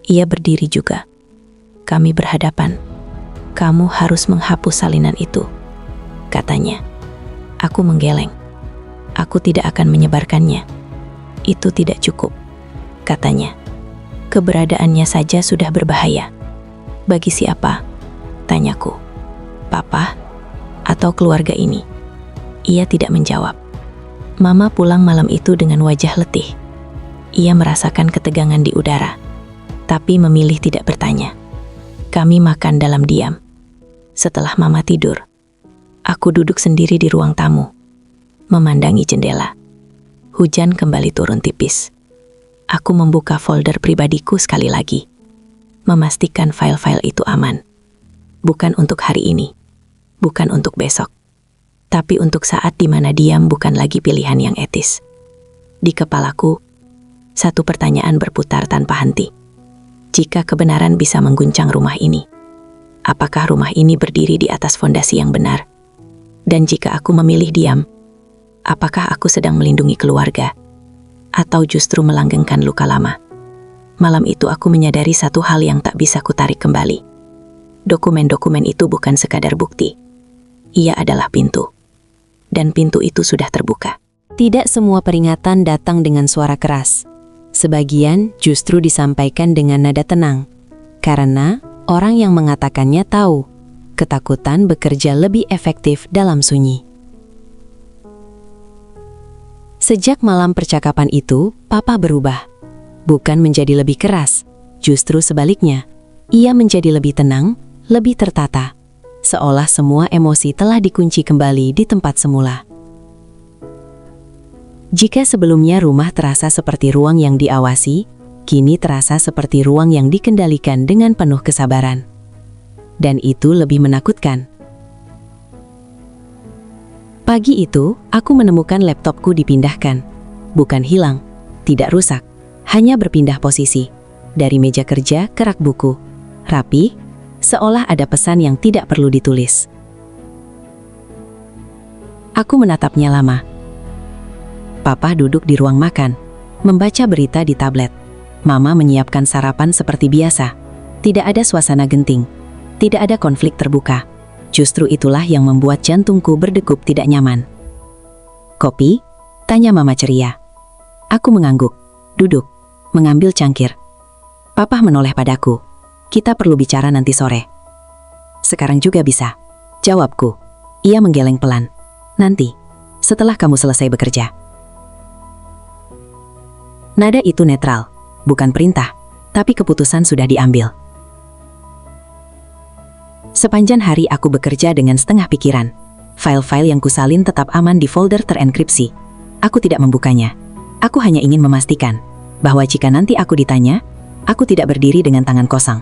Ia berdiri juga. Kami berhadapan. Kamu harus menghapus salinan itu, katanya. Aku menggeleng. Aku tidak akan menyebarkannya. Itu tidak cukup, katanya. Keberadaannya saja sudah berbahaya. Bagi siapa? Tanyaku. Papa atau keluarga ini? Ia tidak menjawab. Mama pulang malam itu dengan wajah letih. Ia merasakan ketegangan di udara, tapi memilih tidak bertanya. Kami makan dalam diam. Setelah Mama tidur, aku duduk sendiri di ruang tamu, memandangi jendela. Hujan kembali turun tipis. Aku membuka folder pribadiku sekali lagi, memastikan file-file itu aman. Bukan untuk hari ini, bukan untuk besok, tapi untuk saat di mana diam bukan lagi pilihan yang etis. Di kepalaku, satu pertanyaan berputar tanpa henti. Jika kebenaran bisa mengguncang rumah ini, apakah rumah ini berdiri di atas fondasi yang benar? Dan jika aku memilih diam, apakah aku sedang melindungi keluarga? Atau justru melanggengkan luka lama? Malam itu aku menyadari satu hal yang tak bisa kutarik kembali. Dokumen-dokumen itu bukan sekadar bukti. Ia adalah pintu. Dan pintu itu sudah terbuka. Tidak semua peringatan datang dengan suara keras. Sebagian justru disampaikan dengan nada tenang. Karena orang yang mengatakannya tahu Ketakutan bekerja lebih efektif dalam sunyi. Sejak malam percakapan itu, Papa berubah. Bukan menjadi lebih keras, justru sebaliknya. Ia menjadi lebih tenang, lebih tertata. Seolah semua emosi telah dikunci kembali di tempat semula. Jika sebelumnya rumah terasa seperti ruang yang diawasi, kini terasa seperti ruang yang dikendalikan dengan penuh kesabaran. Dan itu lebih menakutkan. Pagi itu, aku menemukan laptopku dipindahkan. Bukan hilang, tidak rusak, hanya berpindah posisi. Dari meja kerja ke rak buku. Rapi, seolah ada pesan yang tidak perlu ditulis. Aku menatapnya lama. Papa duduk di ruang makan, membaca berita di tablet. Mama menyiapkan sarapan seperti biasa. Tidak ada suasana genting. Tidak ada konflik terbuka. Justru itulah yang membuat jantungku berdegup tidak nyaman. "Kopi?" tanya Mama ceria. Aku mengangguk, duduk, mengambil cangkir. Papa menoleh padaku. "Kita perlu bicara nanti sore." "Sekarang juga bisa," jawabku. Ia menggeleng pelan. "Nanti, setelah kamu selesai bekerja." Nada itu netral, bukan perintah, tapi keputusan sudah diambil. Sepanjang hari aku bekerja dengan setengah pikiran. File-file yang kusalin tetap aman di folder terenkripsi. Aku tidak membukanya. Aku hanya ingin memastikan bahwa jika nanti aku ditanya, aku tidak berdiri dengan tangan kosong.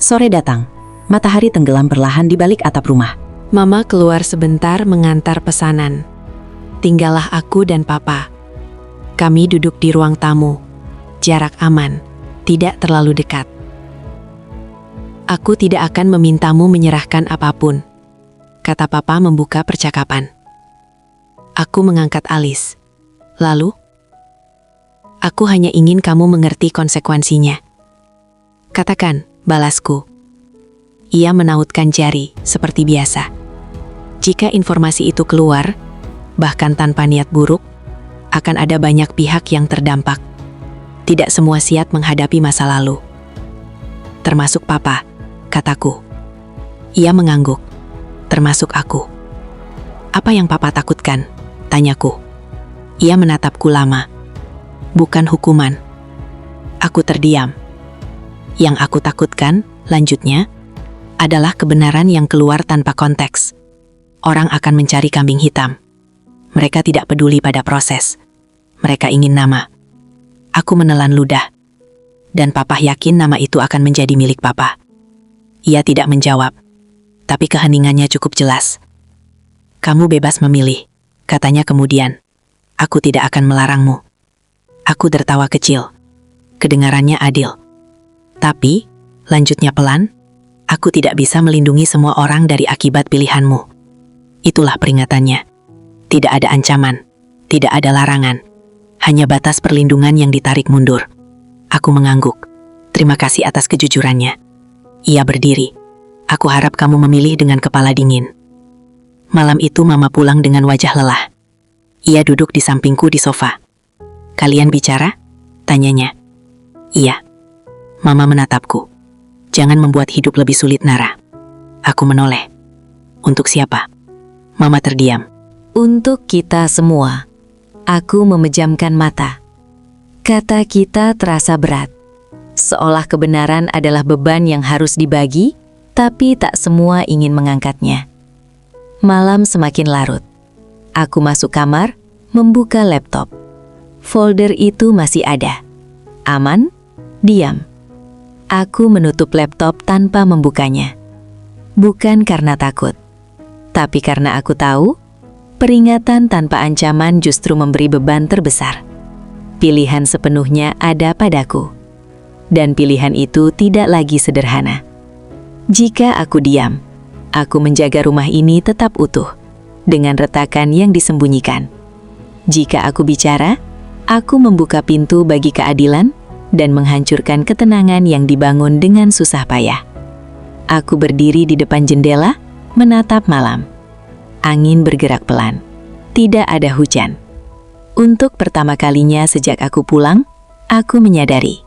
Sore datang. Matahari tenggelam perlahan di balik atap rumah. Mama keluar sebentar mengantar pesanan. Tinggallah aku dan Papa. Kami duduk di ruang tamu. Jarak aman, tidak terlalu dekat. "Aku tidak akan memintamu menyerahkan apapun," kata Papa membuka percakapan. Aku mengangkat alis. "Lalu?" "Aku hanya ingin kamu mengerti konsekuensinya." "Katakan," balasku. Ia menautkan jari, seperti biasa. Jika informasi itu keluar, bahkan tanpa niat buruk, akan ada banyak pihak yang terdampak. Tidak semua siap menghadapi masa lalu. Termasuk Papa, kataku. Ia mengangguk. Termasuk aku. "Apa yang Papa takutkan?" tanyaku. Ia menatapku lama. "Bukan hukuman." Aku terdiam. "Yang aku takutkan," lanjutnya, "adalah kebenaran yang keluar tanpa konteks. Orang akan mencari kambing hitam. Mereka tidak peduli pada proses. Mereka ingin nama." Aku menelan ludah. "Dan Papa yakin nama itu akan menjadi milik Papa?" Ia tidak menjawab, tapi keheningannya cukup jelas. "Kamu bebas memilih," katanya kemudian. "Aku tidak akan melarangmu." Aku tertawa kecil. Kedengarannya adil. "Tapi," lanjutnya pelan, "aku tidak bisa melindungi semua orang dari akibat pilihanmu." Itulah peringatannya. Tidak ada ancaman, tidak ada larangan, hanya batas perlindungan yang ditarik mundur. Aku mengangguk. "Terima kasih atas kejujurannya." Ia berdiri. "Aku harap kamu memilih dengan kepala dingin." Malam itu Mama pulang dengan wajah lelah. Ia duduk di sampingku di sofa. "Kalian bicara?" tanyanya. "Iya." Mama menatapku. "Jangan membuat hidup lebih sulit, Nara." Aku menoleh. "Untuk siapa?" Mama terdiam. Untuk kita semua. Aku memejamkan mata. Kata kita terasa berat. Seolah kebenaran adalah beban yang harus dibagi, tapi tak semua ingin mengangkatnya. Malam semakin larut. Aku masuk kamar, membuka laptop. Folder itu masih ada. Aman, diam. Aku menutup laptop tanpa membukanya. Bukan karena takut, tapi karena aku tahu, peringatan tanpa ancaman justru memberi beban terbesar. Pilihan sepenuhnya ada padaku. Dan pilihan itu tidak lagi sederhana. Jika aku diam, aku menjaga rumah ini tetap utuh, dengan retakan yang disembunyikan. Jika aku bicara, aku membuka pintu bagi keadilan dan menghancurkan ketenangan yang dibangun dengan susah payah. Aku berdiri di depan jendela, menatap malam. Angin bergerak pelan. Tidak ada hujan. Untuk pertama kalinya sejak aku pulang, aku menyadari.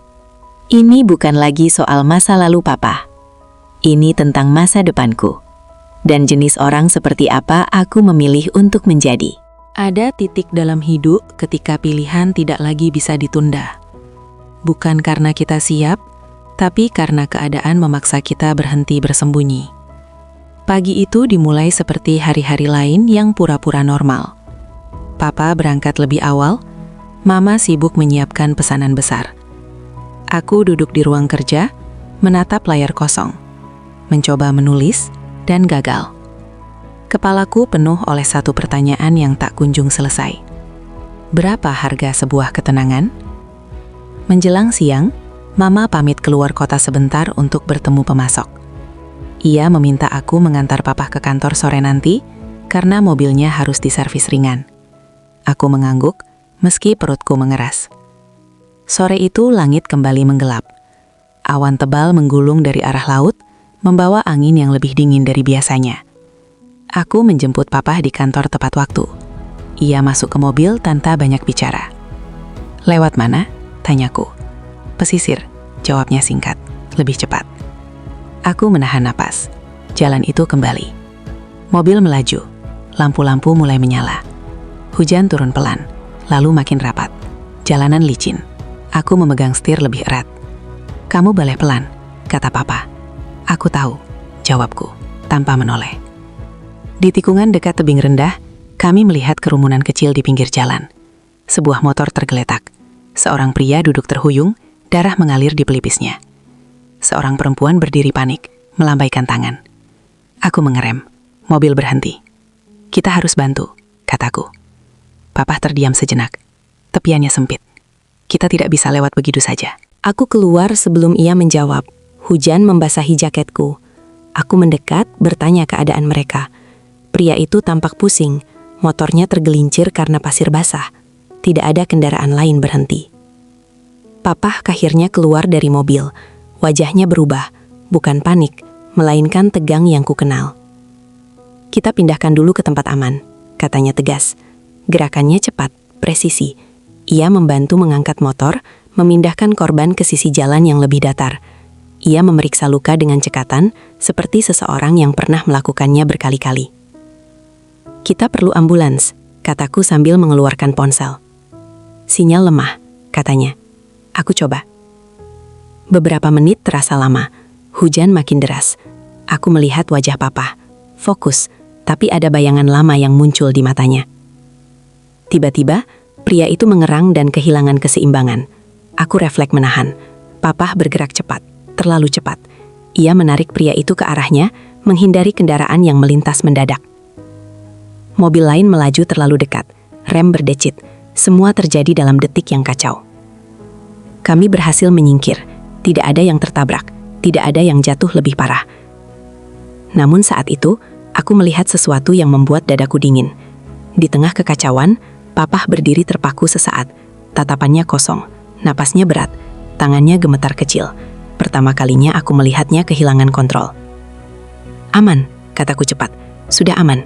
Ini bukan lagi soal masa lalu Papa. Ini tentang masa depanku. Dan jenis orang seperti apa aku memilih untuk menjadi. Ada titik dalam hidup ketika pilihan tidak lagi bisa ditunda. Bukan karena kita siap, tapi karena keadaan memaksa kita berhenti bersembunyi. Pagi itu dimulai seperti hari-hari lain yang pura-pura normal. Papa berangkat lebih awal, Mama sibuk menyiapkan pesanan besar. Aku duduk di ruang kerja, menatap layar kosong, mencoba menulis, dan gagal. Kepalaku penuh oleh satu pertanyaan yang tak kunjung selesai. Berapa harga sebuah ketenangan? Menjelang siang, Mama pamit keluar kota sebentar untuk bertemu pemasok. Ia meminta aku mengantar Papa ke kantor sore nanti karena mobilnya harus diservis ringan. Aku mengangguk, meski perutku mengeras. Sore itu langit kembali menggelap. Awan tebal menggulung dari arah laut, membawa angin yang lebih dingin dari biasanya. Aku menjemput Papa di kantor tepat waktu. Ia masuk ke mobil tanpa banyak bicara. "Lewat mana?" tanyaku. "Pesisir," jawabnya singkat, lebih cepat. Aku menahan napas. Jalan itu kembali. Mobil melaju. Lampu-lampu mulai menyala. Hujan turun pelan, lalu makin rapat. Jalanan licin. Aku memegang setir lebih erat. "Kamu boleh pelan," kata Papa. "Aku tahu," jawabku, tanpa menoleh. Di tikungan dekat tebing rendah, kami melihat kerumunan kecil di pinggir jalan. Sebuah motor tergeletak. Seorang pria duduk terhuyung, darah mengalir di pelipisnya. Seorang perempuan berdiri panik, melambaikan tangan. Aku mengerem. Mobil berhenti. "Kita harus bantu," kataku. Papa terdiam sejenak. Tepiannya sempit. Kita tidak bisa lewat begitu saja. Aku keluar sebelum ia menjawab. Hujan membasahi jaketku. Aku mendekat, bertanya keadaan mereka. Pria itu tampak pusing. Motornya tergelincir karena pasir basah. Tidak ada kendaraan lain berhenti. Papa akhirnya keluar dari mobil. Wajahnya berubah. Bukan panik, melainkan tegang yang kukenal. "Kita pindahkan dulu ke tempat aman," katanya tegas. Gerakannya cepat, presisi. Ia membantu mengangkat motor, memindahkan korban ke sisi jalan yang lebih datar. Ia memeriksa luka dengan cekatan, seperti seseorang yang pernah melakukannya berkali-kali. "Kita perlu ambulans," kataku sambil mengeluarkan ponsel. "Sinyal lemah," katanya. Aku coba. Beberapa menit terasa lama. Hujan makin deras. Aku melihat wajah Papa. Fokus, tapi ada bayangan lama yang muncul di matanya. Tiba-tiba, pria itu mengerang dan kehilangan keseimbangan. Aku refleks menahan. Papa bergerak cepat, terlalu cepat. Ia menarik pria itu ke arahnya, menghindari kendaraan yang melintas mendadak. Mobil lain melaju terlalu dekat. Rem berdecit. Semua terjadi dalam detik yang kacau. Kami berhasil menyingkir. Tidak ada yang tertabrak. Tidak ada yang jatuh lebih parah. Namun saat itu, aku melihat sesuatu yang membuat dadaku dingin. Di tengah kekacauan, Papa berdiri terpaku sesaat. Tatapannya kosong, napasnya berat, tangannya gemetar kecil. Pertama kalinya aku melihatnya kehilangan kontrol. "Aman," kataku cepat. "Sudah aman."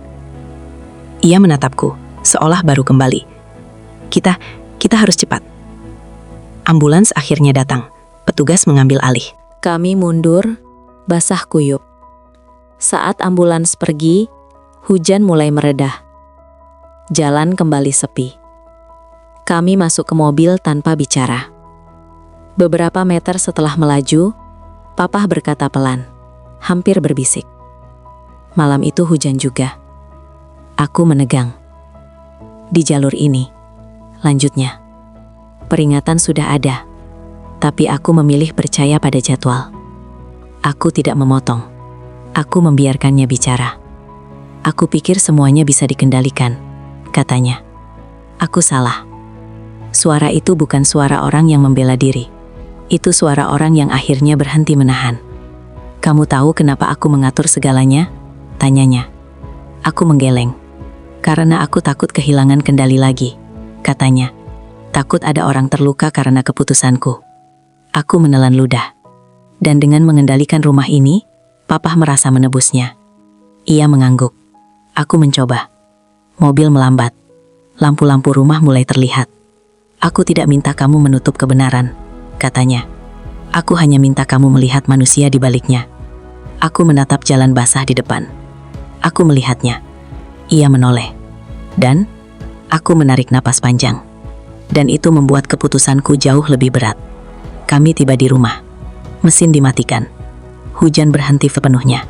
Ia menatapku, seolah baru kembali. Kita harus cepat." Ambulans akhirnya datang. Petugas mengambil alih. Kami mundur, basah kuyup. Saat ambulans pergi, hujan mulai meredah. Jalan kembali sepi. Kami masuk ke mobil tanpa bicara. Beberapa meter setelah melaju, Papa berkata pelan, hampir berbisik. Malam itu hujan juga. Aku menegang. Di jalur ini, lanjutnya. Peringatan sudah ada, tapi aku memilih percaya pada jadwal. Aku tidak memotong. Aku membiarkannya bicara. Aku pikir semuanya bisa dikendalikan, katanya. Aku salah. Suara itu bukan suara orang yang membela diri. Itu suara orang yang akhirnya berhenti menahan. "Kamu tahu kenapa aku mengatur segalanya?" tanyanya. Aku menggeleng. "Karena aku takut kehilangan kendali lagi," katanya. "Takut ada orang terluka karena keputusanku." Aku menelan ludah. Dan dengan mengendalikan rumah ini, Papa merasa menebusnya. Ia mengangguk. Aku mencoba. Mobil melambat. Lampu-lampu rumah mulai terlihat. "Aku tidak minta kamu menutup kebenaran," katanya. "Aku hanya minta kamu melihat manusia di baliknya." Aku menatap jalan basah di depan. Aku melihatnya. Ia menoleh. Dan aku menarik napas panjang. Dan itu membuat keputusanku jauh lebih berat. Kami tiba di rumah. Mesin dimatikan. Hujan berhenti sepenuhnya.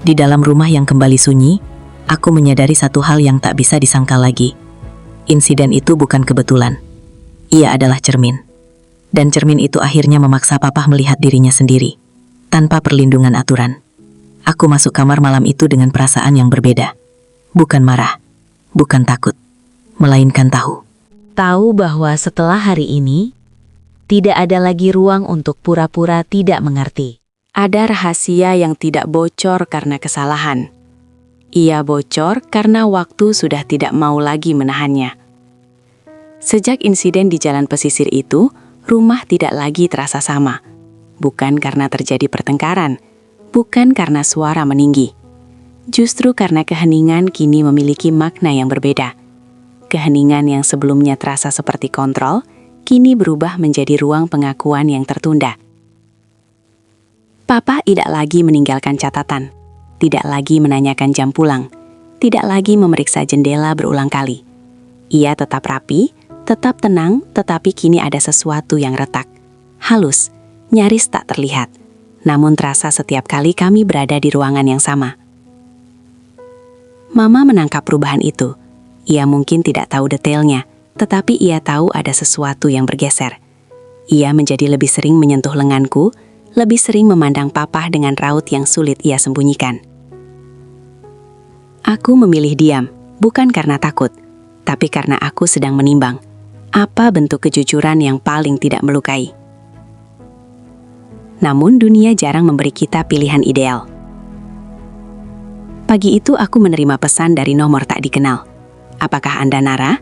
Di dalam rumah yang kembali sunyi, aku menyadari satu hal yang tak bisa disangkal lagi. Insiden itu bukan kebetulan. Ia adalah cermin. Dan cermin itu akhirnya memaksa papa melihat dirinya sendiri, tanpa perlindungan aturan. Aku masuk kamar malam itu dengan perasaan yang berbeda. Bukan marah, bukan takut, melainkan tahu. Tahu bahwa setelah hari ini, tidak ada lagi ruang untuk pura-pura tidak mengerti. Ada rahasia yang tidak bocor karena kesalahan. Ia bocor karena waktu sudah tidak mau lagi menahannya. Sejak insiden di jalan pesisir itu, rumah tidak lagi terasa sama. Bukan karena terjadi pertengkaran, bukan karena suara meninggi. Justru karena keheningan kini memiliki makna yang berbeda. Keheningan yang sebelumnya terasa seperti kontrol, kini berubah menjadi ruang pengakuan yang tertunda. Papa tidak lagi meninggalkan catatan, tidak lagi menanyakan jam pulang, tidak lagi memeriksa jendela berulang kali. Ia tetap rapi, tetap tenang, tetapi kini ada sesuatu yang retak, halus, nyaris tak terlihat, namun terasa setiap kali kami berada di ruangan yang sama. Mama menangkap perubahan itu. Ia mungkin tidak tahu detailnya, tetapi ia tahu ada sesuatu yang bergeser. Ia menjadi lebih sering menyentuh lenganku, lebih sering memandang papa dengan raut yang sulit ia sembunyikan. Aku memilih diam, bukan karena takut, tapi karena aku sedang menimbang apa bentuk kejujuran yang paling tidak melukai. Namun dunia jarang memberi kita pilihan ideal. Pagi itu aku menerima pesan dari nomor tak dikenal. Apakah Anda Nara?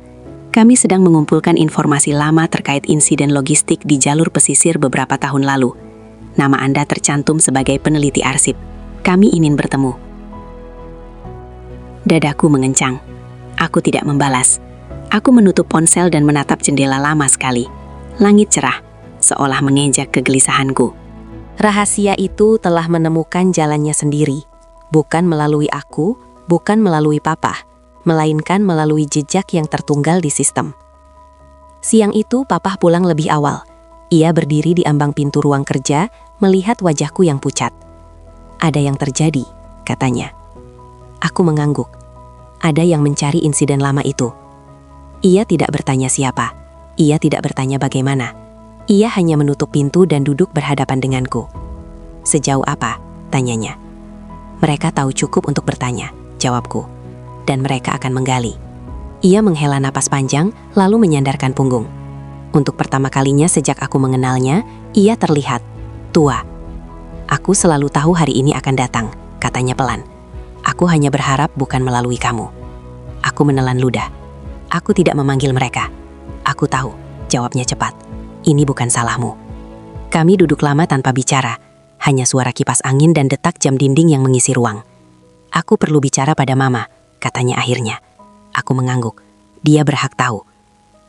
Kami sedang mengumpulkan informasi lama terkait insiden logistik di jalur pesisir beberapa tahun lalu. Nama Anda tercantum sebagai peneliti arsip. Kami ingin bertemu. Dadaku mengencang. Aku tidak membalas. Aku menutup ponsel dan menatap jendela lama sekali. Langit cerah, seolah mengejek kegelisahanku. Rahasia itu telah menemukan jalannya sendiri. Bukan melalui aku, bukan melalui papa, melainkan melalui jejak yang tertunggal di sistem. Siang itu papa pulang lebih awal. Ia berdiri di ambang pintu ruang kerja, melihat wajahku yang pucat. Ada yang terjadi, katanya. Aku mengangguk. Ada yang mencari insiden lama itu. Ia tidak bertanya siapa. Ia tidak bertanya bagaimana. Ia hanya menutup pintu dan duduk berhadapan denganku. Sejauh apa? Tanyanya. Mereka tahu cukup untuk bertanya, jawabku. Dan mereka akan menggali. Ia menghela napas panjang, lalu menyandarkan punggung. Untuk pertama kalinya sejak aku mengenalnya, ia terlihat tua. Aku selalu tahu hari ini akan datang, katanya pelan. Aku hanya berharap bukan melalui kamu. Aku menelan ludah. Aku tidak memanggil mereka. Aku tahu, jawabnya cepat. Ini bukan salahmu. Kami duduk lama tanpa bicara, hanya suara kipas angin dan detak jam dinding yang mengisi ruang. Aku perlu bicara pada mama, katanya akhirnya. Aku mengangguk. Dia berhak tahu.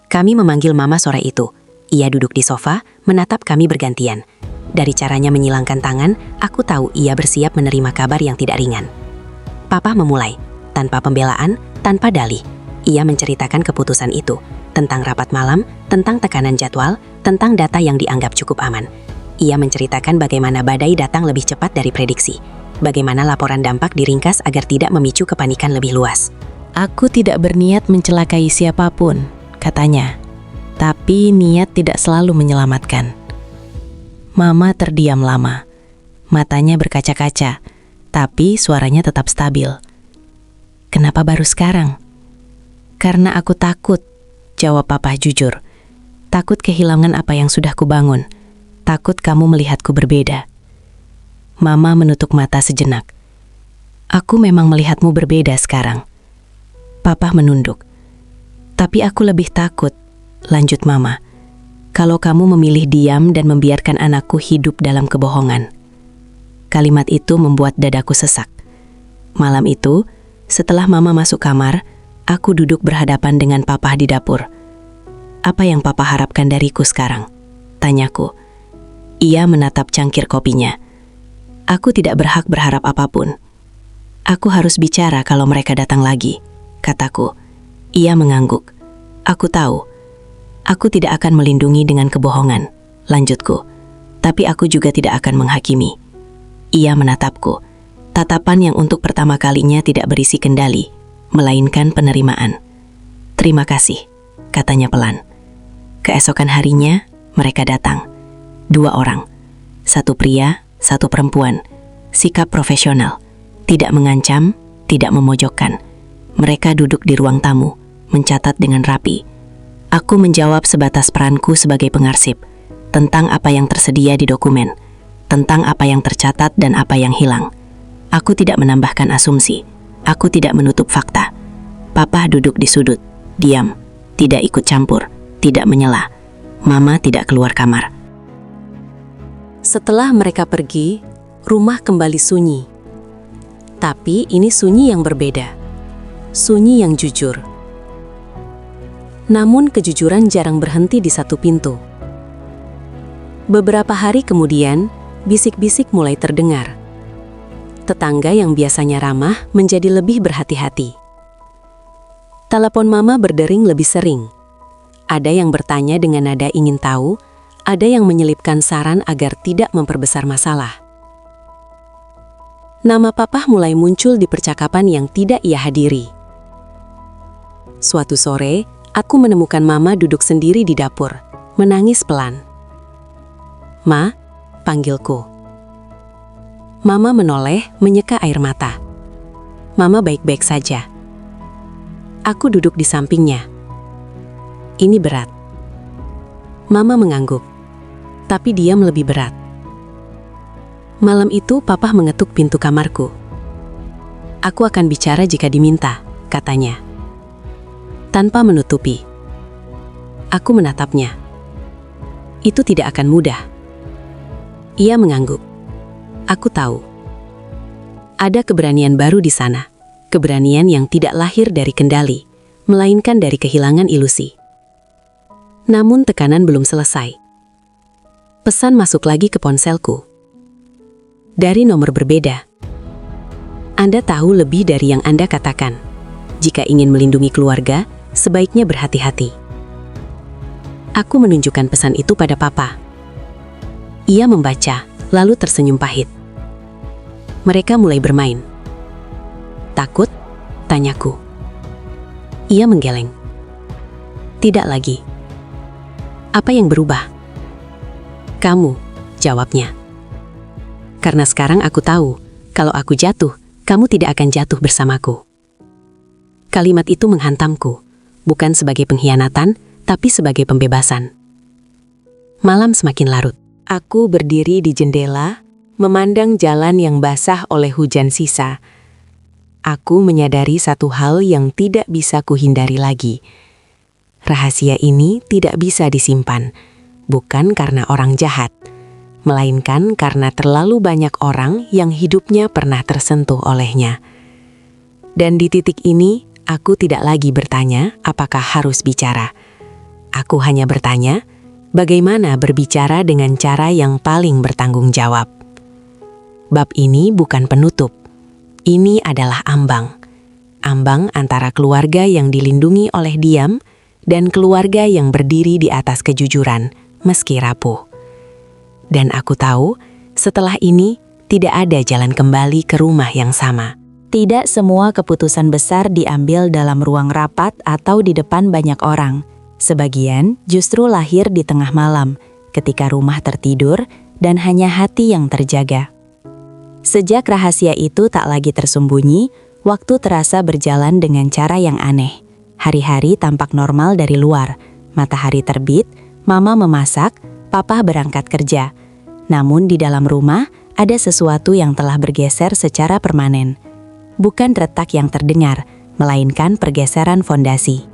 Kami memanggil mama sore itu. Ia duduk di sofa, menatap kami bergantian. Dari caranya menyilangkan tangan, aku tahu ia bersiap menerima kabar yang tidak ringan. Papa memulai, tanpa pembelaan, tanpa dalih. Ia menceritakan keputusan itu, tentang rapat malam, tentang tekanan jadwal, tentang data yang dianggap cukup aman. Ia menceritakan bagaimana badai datang lebih cepat dari prediksi, bagaimana laporan dampak diringkas agar tidak memicu kepanikan lebih luas. Aku tidak berniat mencelakai siapapun, katanya. Tapi niat tidak selalu menyelamatkan. Mama terdiam lama. Matanya berkaca-kaca, tapi suaranya tetap stabil. Kenapa baru sekarang? Karena aku takut, jawab papa jujur. Takut kehilangan apa yang sudah kubangun. Takut kamu melihatku berbeda. Mama menutup mata sejenak. Aku memang melihatmu berbeda sekarang. Papa menunduk. Tapi aku lebih takut, lanjut mama, kalau kamu memilih diam dan membiarkan anakku hidup dalam kebohongan. Kalimat itu membuat dadaku sesak. Malam itu, setelah mama masuk kamar, aku duduk berhadapan dengan papa di dapur. Apa yang papa harapkan dariku sekarang? Tanyaku. Ia menatap cangkir kopinya. Aku tidak berhak berharap apapun. Aku harus bicara kalau mereka datang lagi, kataku. Ia mengangguk. Aku tahu. Aku tidak akan melindungi dengan kebohongan, lanjutku. Tapi aku juga tidak akan menghakimi. Ia menatapku. Tatapan yang untuk pertama kalinya tidak berisi kendali, melainkan penerimaan. Terima kasih, katanya pelan. Keesokan harinya, mereka datang. 2 orang. 1 pria, 1 perempuan. Sikap profesional. Tidak mengancam, tidak memojokkan. Mereka duduk di ruang tamu, mencatat dengan rapi. Aku menjawab sebatas peranku sebagai pengarsip, tentang apa yang tersedia di dokumen, tentang apa yang tercatat dan apa yang hilang. Aku tidak menambahkan asumsi, aku tidak menutup fakta. Papa duduk di sudut, diam, tidak ikut campur, tidak menyela. Mama tidak keluar kamar. Setelah mereka pergi, rumah kembali sunyi. Tapi ini sunyi yang berbeda. Sunyi yang jujur. Namun kejujuran jarang berhenti di satu pintu. Beberapa hari kemudian, bisik-bisik mulai terdengar. Tetangga yang biasanya ramah menjadi lebih berhati-hati. Telepon mama berdering lebih sering. Ada yang bertanya dengan nada ingin tahu, ada yang menyelipkan saran agar tidak memperbesar masalah. Nama papa mulai muncul di percakapan yang tidak ia hadiri. Suatu sore, aku menemukan mama duduk sendiri di dapur, menangis pelan. "Ma," panggilku. Mama menoleh, menyeka air mata. Mama baik-baik saja. Aku duduk di sampingnya. Ini berat. Mama mengangguk, tapi diam lebih berat. Malam itu papa mengetuk pintu kamarku. "Aku akan bicara jika diminta," katanya. Tanpa menutupi. Aku menatapnya. Itu tidak akan mudah. Ia mengangguk. Aku tahu. Ada keberanian baru di sana. Keberanian yang tidak lahir dari kendali, melainkan dari kehilangan ilusi. Namun tekanan belum selesai. Pesan masuk lagi ke ponselku. Dari nomor berbeda. Anda tahu lebih dari yang Anda katakan. Jika ingin melindungi keluarga, sebaiknya berhati-hati. Aku menunjukkan pesan itu pada papa. Ia membaca, lalu tersenyum pahit. Mereka mulai bermain. "Takut?" tanyaku. Ia menggeleng. "Tidak lagi." "Apa yang berubah?" "Kamu," jawabnya. "Karena sekarang aku tahu, kalau aku jatuh, kamu tidak akan jatuh bersamaku." Kalimat itu menghantamku, bukan sebagai pengkhianatan, tapi sebagai pembebasan. Malam semakin larut. Aku berdiri di jendela, memandang jalan yang basah oleh hujan sisa. Aku menyadari satu hal yang tidak bisa kuhindari lagi. Rahasia ini tidak bisa disimpan, bukan karena orang jahat, melainkan karena terlalu banyak orang yang hidupnya pernah tersentuh olehnya. Dan di titik ini, aku tidak lagi bertanya apakah harus bicara. Aku hanya bertanya, bagaimana berbicara dengan cara yang paling bertanggung jawab. Bab ini bukan penutup. Ini adalah ambang. Ambang antara keluarga yang dilindungi oleh diam dan keluarga yang berdiri di atas kejujuran, meski rapuh. Dan aku tahu, setelah ini tidak ada jalan kembali ke rumah yang sama. Tidak semua keputusan besar diambil dalam ruang rapat atau di depan banyak orang. Sebagian justru lahir di tengah malam, ketika rumah tertidur dan hanya hati yang terjaga. Sejak rahasia itu tak lagi tersembunyi, waktu terasa berjalan dengan cara yang aneh. Hari-hari tampak normal dari luar. Matahari terbit, mama memasak, papa berangkat kerja. Namun di dalam rumah, ada sesuatu yang telah bergeser secara permanen. Bukan retak yang terdengar, melainkan pergeseran fondasi.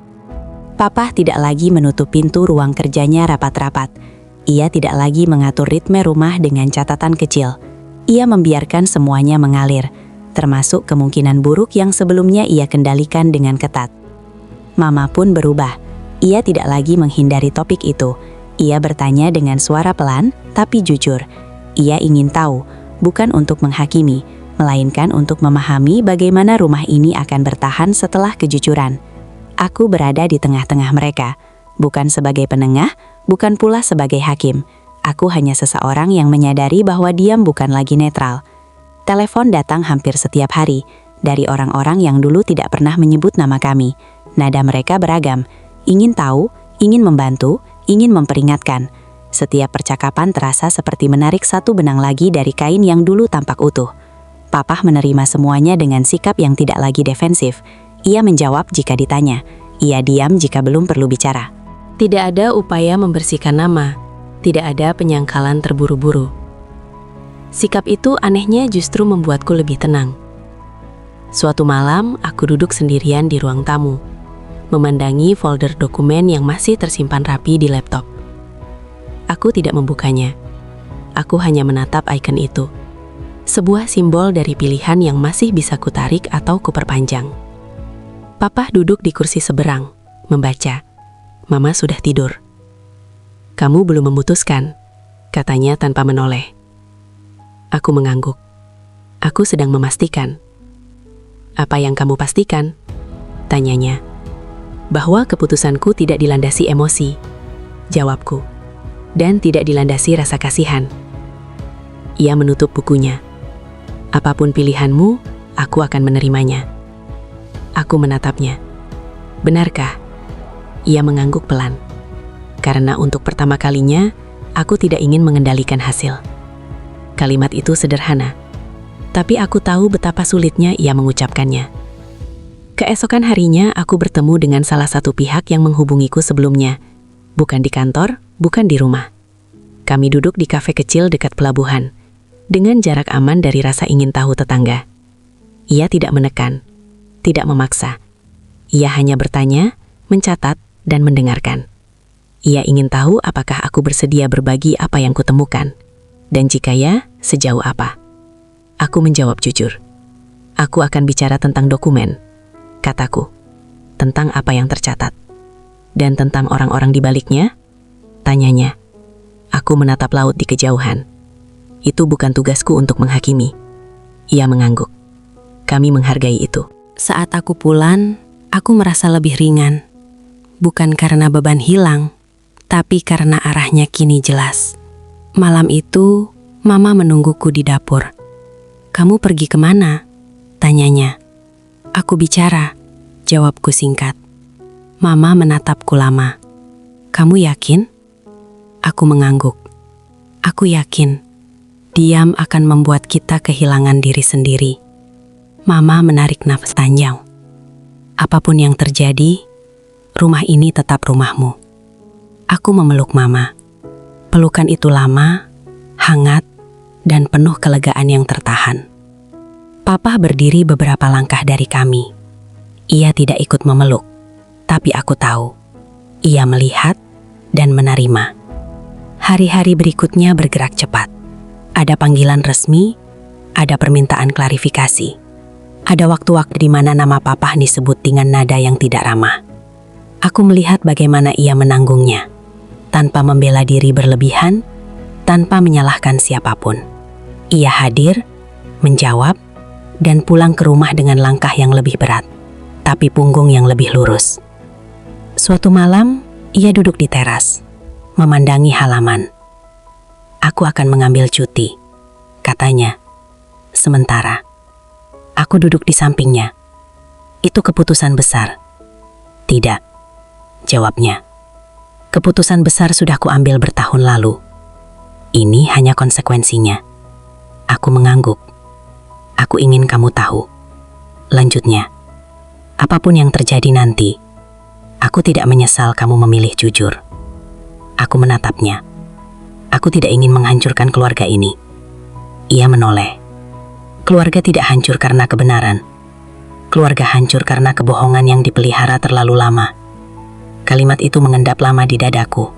Papa tidak lagi menutup pintu ruang kerjanya rapat-rapat. Ia tidak lagi mengatur ritme rumah dengan catatan kecil. Ia membiarkan semuanya mengalir, termasuk kemungkinan buruk yang sebelumnya ia kendalikan dengan ketat. Mama pun berubah. Ia tidak lagi menghindari topik itu. Ia bertanya dengan suara pelan, tapi jujur. Ia ingin tahu, bukan untuk menghakimi, melainkan untuk memahami bagaimana rumah ini akan bertahan setelah kejujuran. Aku berada di tengah-tengah mereka, bukan sebagai penengah, bukan pula sebagai hakim. Aku hanya seseorang yang menyadari bahwa diam bukan lagi netral. Telepon datang hampir setiap hari, dari orang-orang yang dulu tidak pernah menyebut nama kami. Nada mereka beragam, ingin tahu, ingin membantu, ingin memperingatkan. Setiap percakapan terasa seperti menarik satu benang lagi dari kain yang dulu tampak utuh. Papa menerima semuanya dengan sikap yang tidak lagi defensif. Ia menjawab jika ditanya. Ia diam jika belum perlu bicara. Tidak ada upaya membersihkan nama, tidak ada penyangkalan terburu-buru. Sikap itu anehnya justru membuatku lebih tenang. Suatu malam, aku duduk sendirian di ruang tamu, memandangi folder dokumen yang masih tersimpan rapi di laptop. Aku tidak membukanya. Aku hanya menatap icon itu. Sebuah simbol dari pilihan yang masih bisa kutarik atau kuperpanjang. Papa duduk di kursi seberang, membaca. Mama sudah tidur. Kamu belum memutuskan, katanya tanpa menoleh. Aku mengangguk. Aku sedang memastikan. Apa yang kamu pastikan? Tanyanya. Bahwa keputusanku tidak dilandasi emosi, jawabku. Dan tidak dilandasi rasa kasihan. Ia menutup bukunya. Apapun pilihanmu, aku akan menerimanya. Aku menatapnya. Benarkah? Ia mengangguk pelan. Karena untuk pertama kalinya, aku tidak ingin mengendalikan hasil. Kalimat itu sederhana, tapi aku tahu betapa sulitnya ia mengucapkannya. Keesokan harinya, aku bertemu dengan salah satu pihak yang menghubungiku sebelumnya. Bukan di kantor, bukan di rumah. Kami duduk di kafe kecil dekat pelabuhan, dengan jarak aman dari rasa ingin tahu tetangga. Ia tidak menekan, tidak memaksa. Ia hanya bertanya, mencatat, dan mendengarkan. Ia ingin tahu apakah aku bersedia berbagi apa yang kutemukan. Dan jika ya, sejauh apa? Aku menjawab jujur. Aku akan bicara tentang dokumen, kataku. Tentang apa yang tercatat. Dan tentang orang-orang di baliknya? Tanyanya. Aku menatap laut di kejauhan. Itu bukan tugasku untuk menghakimi. Ia mengangguk. Kami menghargai itu. Saat aku pulang, aku merasa lebih ringan. Bukan karena beban hilang, tapi karena arahnya kini jelas. Malam itu, Mama menungguku di dapur. Kamu pergi kemana? Tanyanya. Aku bicara, jawabku singkat. Mama menatapku lama. Kamu yakin? Aku mengangguk. Aku yakin. Diam akan membuat kita kehilangan diri sendiri. Mama menarik nafas panjang. Apapun yang terjadi, rumah ini tetap rumahmu. Aku memeluk Mama. Pelukan itu lama, hangat, dan penuh kelegaan yang tertahan. Papa berdiri beberapa langkah dari kami. Ia tidak ikut memeluk, tapi aku tahu. Ia melihat dan menerima. Hari-hari berikutnya bergerak cepat. Ada panggilan resmi, ada permintaan klarifikasi. Ada waktu-waktu di mana nama Papa disebut dengan nada yang tidak ramah. Aku melihat bagaimana ia menanggungnya, tanpa membela diri berlebihan, tanpa menyalahkan siapapun. Ia hadir, menjawab, dan pulang ke rumah dengan langkah yang lebih berat, tapi punggung yang lebih lurus. Suatu malam, ia duduk di teras, memandangi halaman. Aku akan mengambil cuti, katanya. Sementara, aku duduk di sampingnya. Itu keputusan besar. Tidak, jawabnya. Keputusan besar sudah kuambil bertahun lalu. Ini hanya konsekuensinya. Aku mengangguk. Aku ingin kamu tahu. Lanjutnya, apapun yang terjadi nanti, aku tidak menyesal kamu memilih jujur. Aku menatapnya. Aku tidak ingin menghancurkan keluarga ini. Ia menoleh. Keluarga tidak hancur karena kebenaran. Keluarga hancur karena kebohongan yang dipelihara terlalu lama. Kalimat itu mengendap lama di dadaku.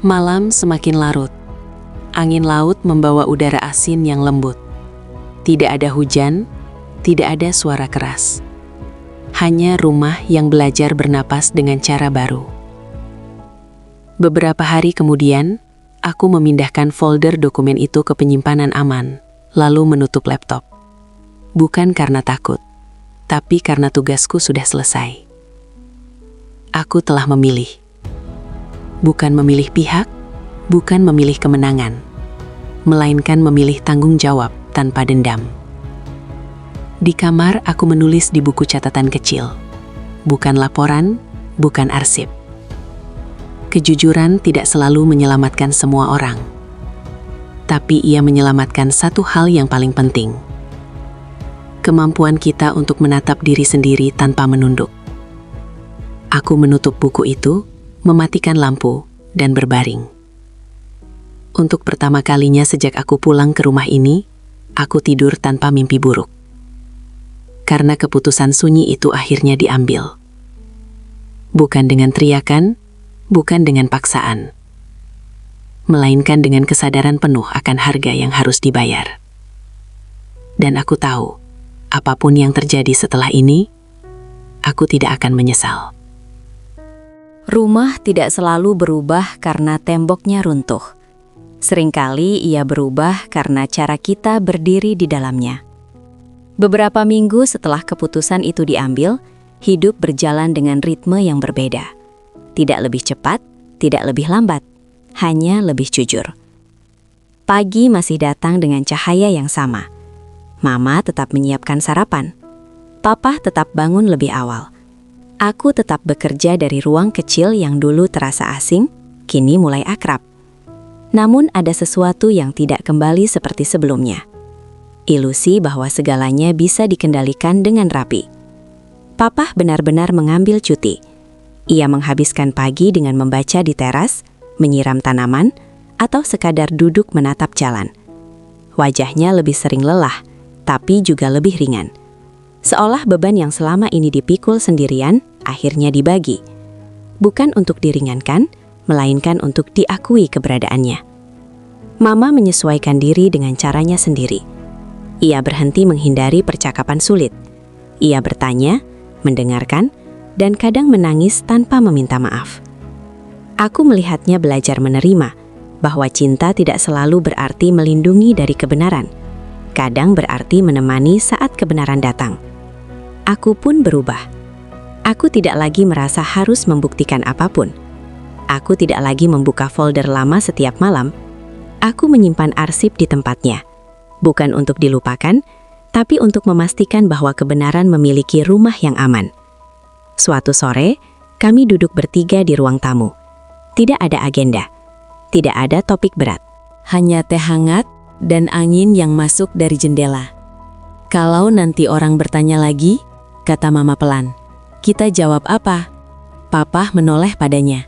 Malam semakin larut. Angin laut membawa udara asin yang lembut. Tidak ada hujan, tidak ada suara keras. Hanya rumah yang belajar bernapas dengan cara baru. Beberapa hari kemudian, aku memindahkan folder dokumen itu ke penyimpanan aman. lalu menutup laptop. Bukan karena takut, tapi karena tugasku sudah selesai. Aku telah memilih. Bukan memilih pihak, bukan memilih kemenangan, melainkan memilih tanggung jawab tanpa dendam. Di kamar, aku menulis di buku catatan kecil. Bukan laporan, bukan arsip. Kejujuran tidak selalu menyelamatkan semua orang. Tapi ia menyelamatkan satu hal yang paling penting. Kemampuan kita untuk menatap diri sendiri tanpa menunduk. Aku menutup buku itu, mematikan lampu, dan berbaring. Untuk pertama kalinya sejak aku pulang ke rumah ini, aku tidur tanpa mimpi buruk. Karena keputusan sunyi itu akhirnya diambil. Bukan dengan teriakan, bukan dengan paksaan, melainkan dengan kesadaran penuh akan harga yang harus dibayar. Dan aku tahu, apapun yang terjadi setelah ini, aku tidak akan menyesal. Rumah tidak selalu berubah karena temboknya runtuh. Seringkali ia berubah karena cara kita berdiri di dalamnya. Beberapa minggu setelah keputusan itu diambil, hidup berjalan dengan ritme yang berbeda. Tidak lebih cepat, tidak lebih lambat, hanya lebih jujur. Pagi masih datang dengan cahaya yang sama. Mama tetap menyiapkan sarapan. Papa tetap bangun lebih awal. Aku tetap bekerja dari ruang kecil yang dulu terasa asing, kini mulai akrab. Namun ada sesuatu yang tidak kembali seperti sebelumnya. Ilusi bahwa segalanya bisa dikendalikan dengan rapi. Papa benar-benar mengambil cuti. Ia menghabiskan pagi dengan membaca di teras, menyiram tanaman, atau sekadar duduk menatap jalan. Wajahnya lebih sering lelah, tapi juga lebih ringan. Seolah beban yang selama ini dipikul sendirian, akhirnya dibagi. Bukan untuk diringankan, melainkan untuk diakui keberadaannya. Mama menyesuaikan diri dengan caranya sendiri. Ia berhenti menghindari percakapan sulit. Ia bertanya, mendengarkan, dan kadang menangis tanpa meminta maaf. Aku melihatnya belajar menerima bahwa cinta tidak selalu berarti melindungi dari kebenaran. Kadang berarti menemani saat kebenaran datang. Aku pun berubah. Aku tidak lagi merasa harus membuktikan apapun. Aku tidak lagi membuka folder lama setiap malam. Aku menyimpan arsip di tempatnya. Bukan untuk dilupakan, tapi untuk memastikan bahwa kebenaran memiliki rumah yang aman. Suatu sore, kami duduk bertiga di ruang tamu. Tidak ada agenda, tidak ada topik berat. Hanya teh hangat dan angin yang masuk dari jendela. Kalau nanti orang bertanya lagi, kata Mama pelan, kita jawab apa? Papa menoleh padanya.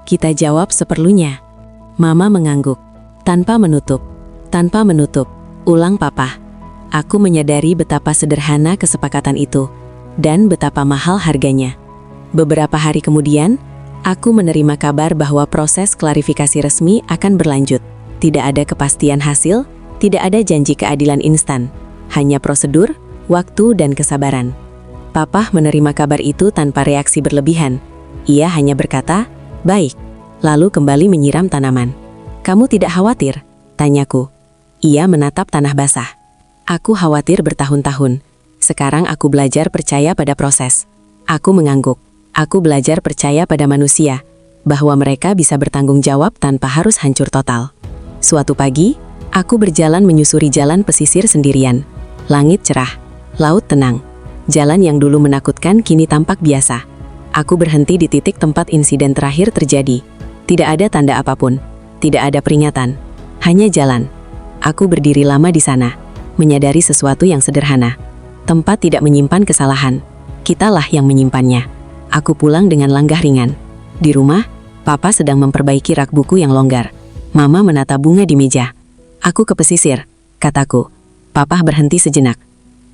Kita jawab seperlunya. Mama mengangguk, tanpa menutup. Ulang Papa. Aku menyadari betapa sederhana kesepakatan itu, dan betapa mahal harganya. Beberapa hari kemudian, aku menerima kabar bahwa proses klarifikasi resmi akan berlanjut. Tidak ada kepastian hasil, tidak ada janji keadilan instan. Hanya prosedur, waktu, dan kesabaran. Papa menerima kabar itu tanpa reaksi berlebihan. Ia hanya berkata, baik, lalu kembali menyiram tanaman. Kamu tidak khawatir? Tanyaku. Ia menatap tanah basah. Aku khawatir bertahun-tahun. Sekarang aku belajar percaya pada proses. Aku mengangguk. Aku belajar percaya pada manusia, bahwa mereka bisa bertanggung jawab tanpa harus hancur total. Suatu pagi, aku berjalan menyusuri jalan pesisir sendirian. Langit cerah, laut tenang. Jalan yang dulu menakutkan kini tampak biasa. Aku berhenti di titik tempat insiden terakhir terjadi. Tidak ada tanda apapun, tidak ada peringatan, hanya jalan. Aku berdiri lama di sana, menyadari sesuatu yang sederhana. Tempat tidak menyimpan kesalahan, kitalah yang menyimpannya. Aku pulang dengan langkah ringan. Di rumah, Papa sedang memperbaiki rak buku yang longgar. Mama menata bunga di meja. Aku ke pesisir, kataku. Papa berhenti sejenak.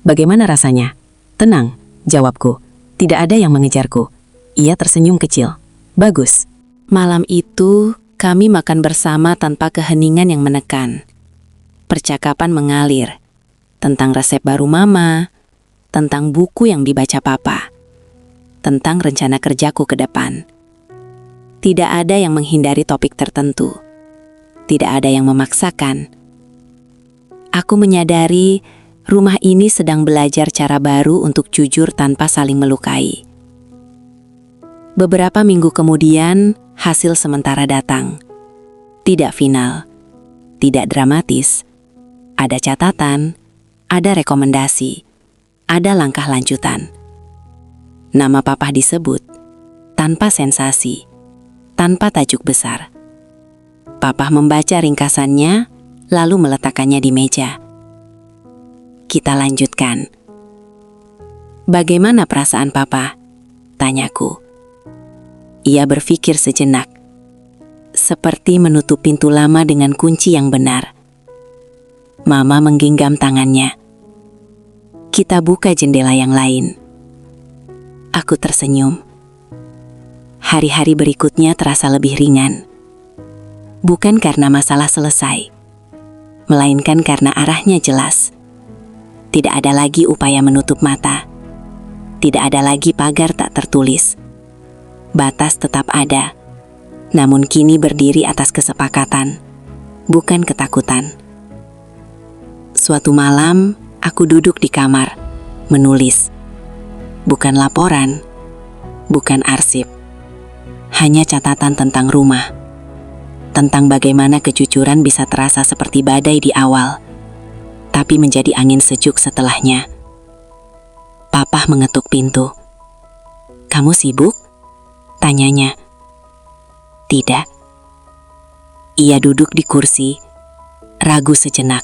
Bagaimana rasanya? Tenang, jawabku. Tidak ada yang mengejarku. Ia tersenyum kecil. Bagus. Malam itu, kami makan bersama tanpa keheningan yang menekan. Percakapan mengalir. Tentang resep baru Mama, tentang buku yang dibaca Papa, tentang rencana kerjaku ke depan. Tidak ada yang menghindari topik tertentu. Tidak ada yang memaksakan. Aku menyadari rumah ini sedang belajar cara baru untuk jujur tanpa saling melukai. Beberapa minggu kemudian, hasil sementara datang. Tidak final, tidak dramatis. Ada catatan, ada rekomendasi, ada langkah lanjutan. Nama papa disebut, tanpa sensasi, tanpa tajuk besar. Papa membaca ringkasannya, lalu meletakkannya di meja. Kita lanjutkan. Bagaimana perasaan papa? Tanyaku. Ia berpikir sejenak, seperti menutup pintu lama dengan kunci yang benar. Mama menggenggam tangannya. Kita buka jendela yang lain. Aku tersenyum. Hari-hari berikutnya terasa lebih ringan. Bukan karena masalah selesai, melainkan karena arahnya jelas. Tidak ada lagi upaya menutup mata. Tidak ada lagi pagar tak tertulis. Batas tetap ada, namun kini berdiri atas kesepakatan, bukan ketakutan. Suatu malam, aku duduk di kamar, menulis. Bukan laporan, bukan arsip, hanya catatan tentang rumah. Tentang bagaimana kejujuran bisa terasa seperti badai di awal, tapi menjadi angin sejuk setelahnya. Papa mengetuk pintu. "Kamu sibuk?" tanyanya. Tidak. Ia duduk di kursi, ragu sejenak.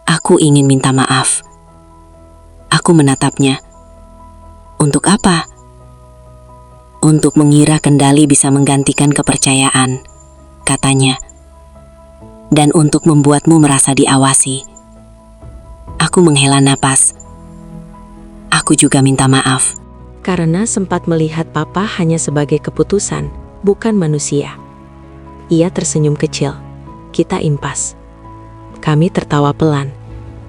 Aku ingin minta maaf. Aku menatapnya. Untuk apa? Untuk mengira kendali bisa menggantikan kepercayaan, katanya. Dan untuk membuatmu merasa diawasi. Aku menghela napas. Aku juga minta maaf. Karena sempat melihat papa hanya sebagai keputusan, bukan manusia. Ia tersenyum kecil. Kita impas. Kami tertawa pelan.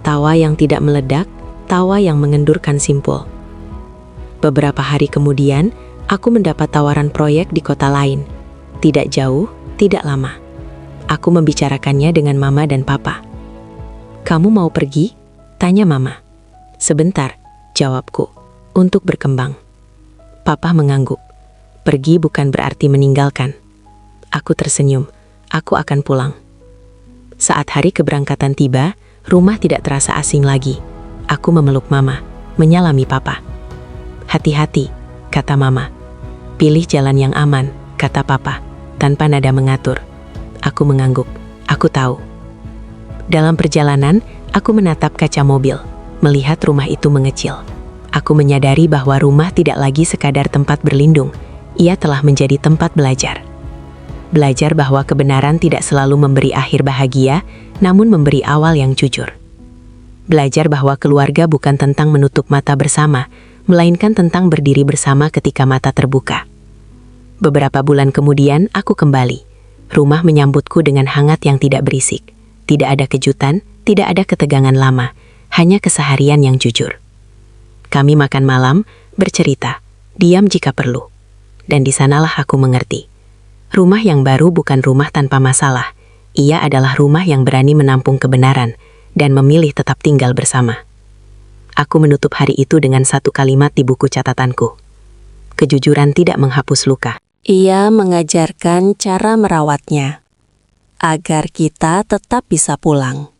Tawa yang tidak meledak, tawa yang mengendurkan simpul. Beberapa hari kemudian, aku mendapat tawaran proyek di kota lain. Tidak jauh, tidak lama. Aku membicarakannya dengan mama dan papa. "Kamu mau pergi?" tanya mama. "Sebentar," jawabku, "untuk berkembang." Papa mengangguk. Pergi bukan berarti meninggalkan. Aku tersenyum. Aku akan pulang. Saat hari keberangkatan tiba, rumah tidak terasa asing lagi. Aku memeluk mama, menyalami papa. "Hati-hati," kata mama. "Pilih jalan yang aman," kata papa, tanpa nada mengatur. Aku mengangguk. Aku tahu. Dalam perjalanan, aku menatap kaca mobil, melihat rumah itu mengecil. Aku menyadari bahwa rumah tidak lagi sekadar tempat berlindung. Ia telah menjadi tempat belajar. Belajar bahwa kebenaran tidak selalu memberi akhir bahagia, namun memberi awal yang jujur. Belajar bahwa keluarga bukan tentang menutup mata bersama, melainkan tentang berdiri bersama ketika mata terbuka. Beberapa bulan kemudian, aku kembali. Rumah menyambutku dengan hangat yang tidak berisik. Tidak ada kejutan, tidak ada ketegangan lama, hanya keseharian yang jujur. Kami makan malam, bercerita, diam jika perlu. Dan di sanalah aku mengerti. Rumah yang baru bukan rumah tanpa masalah. Ia adalah rumah yang berani menampung kebenaran dan memilih tetap tinggal bersama. Aku menutup hari itu dengan satu kalimat di buku catatanku. Kejujuran tidak menghapus luka. Ia mengajarkan cara merawatnya, agar kita tetap bisa pulang.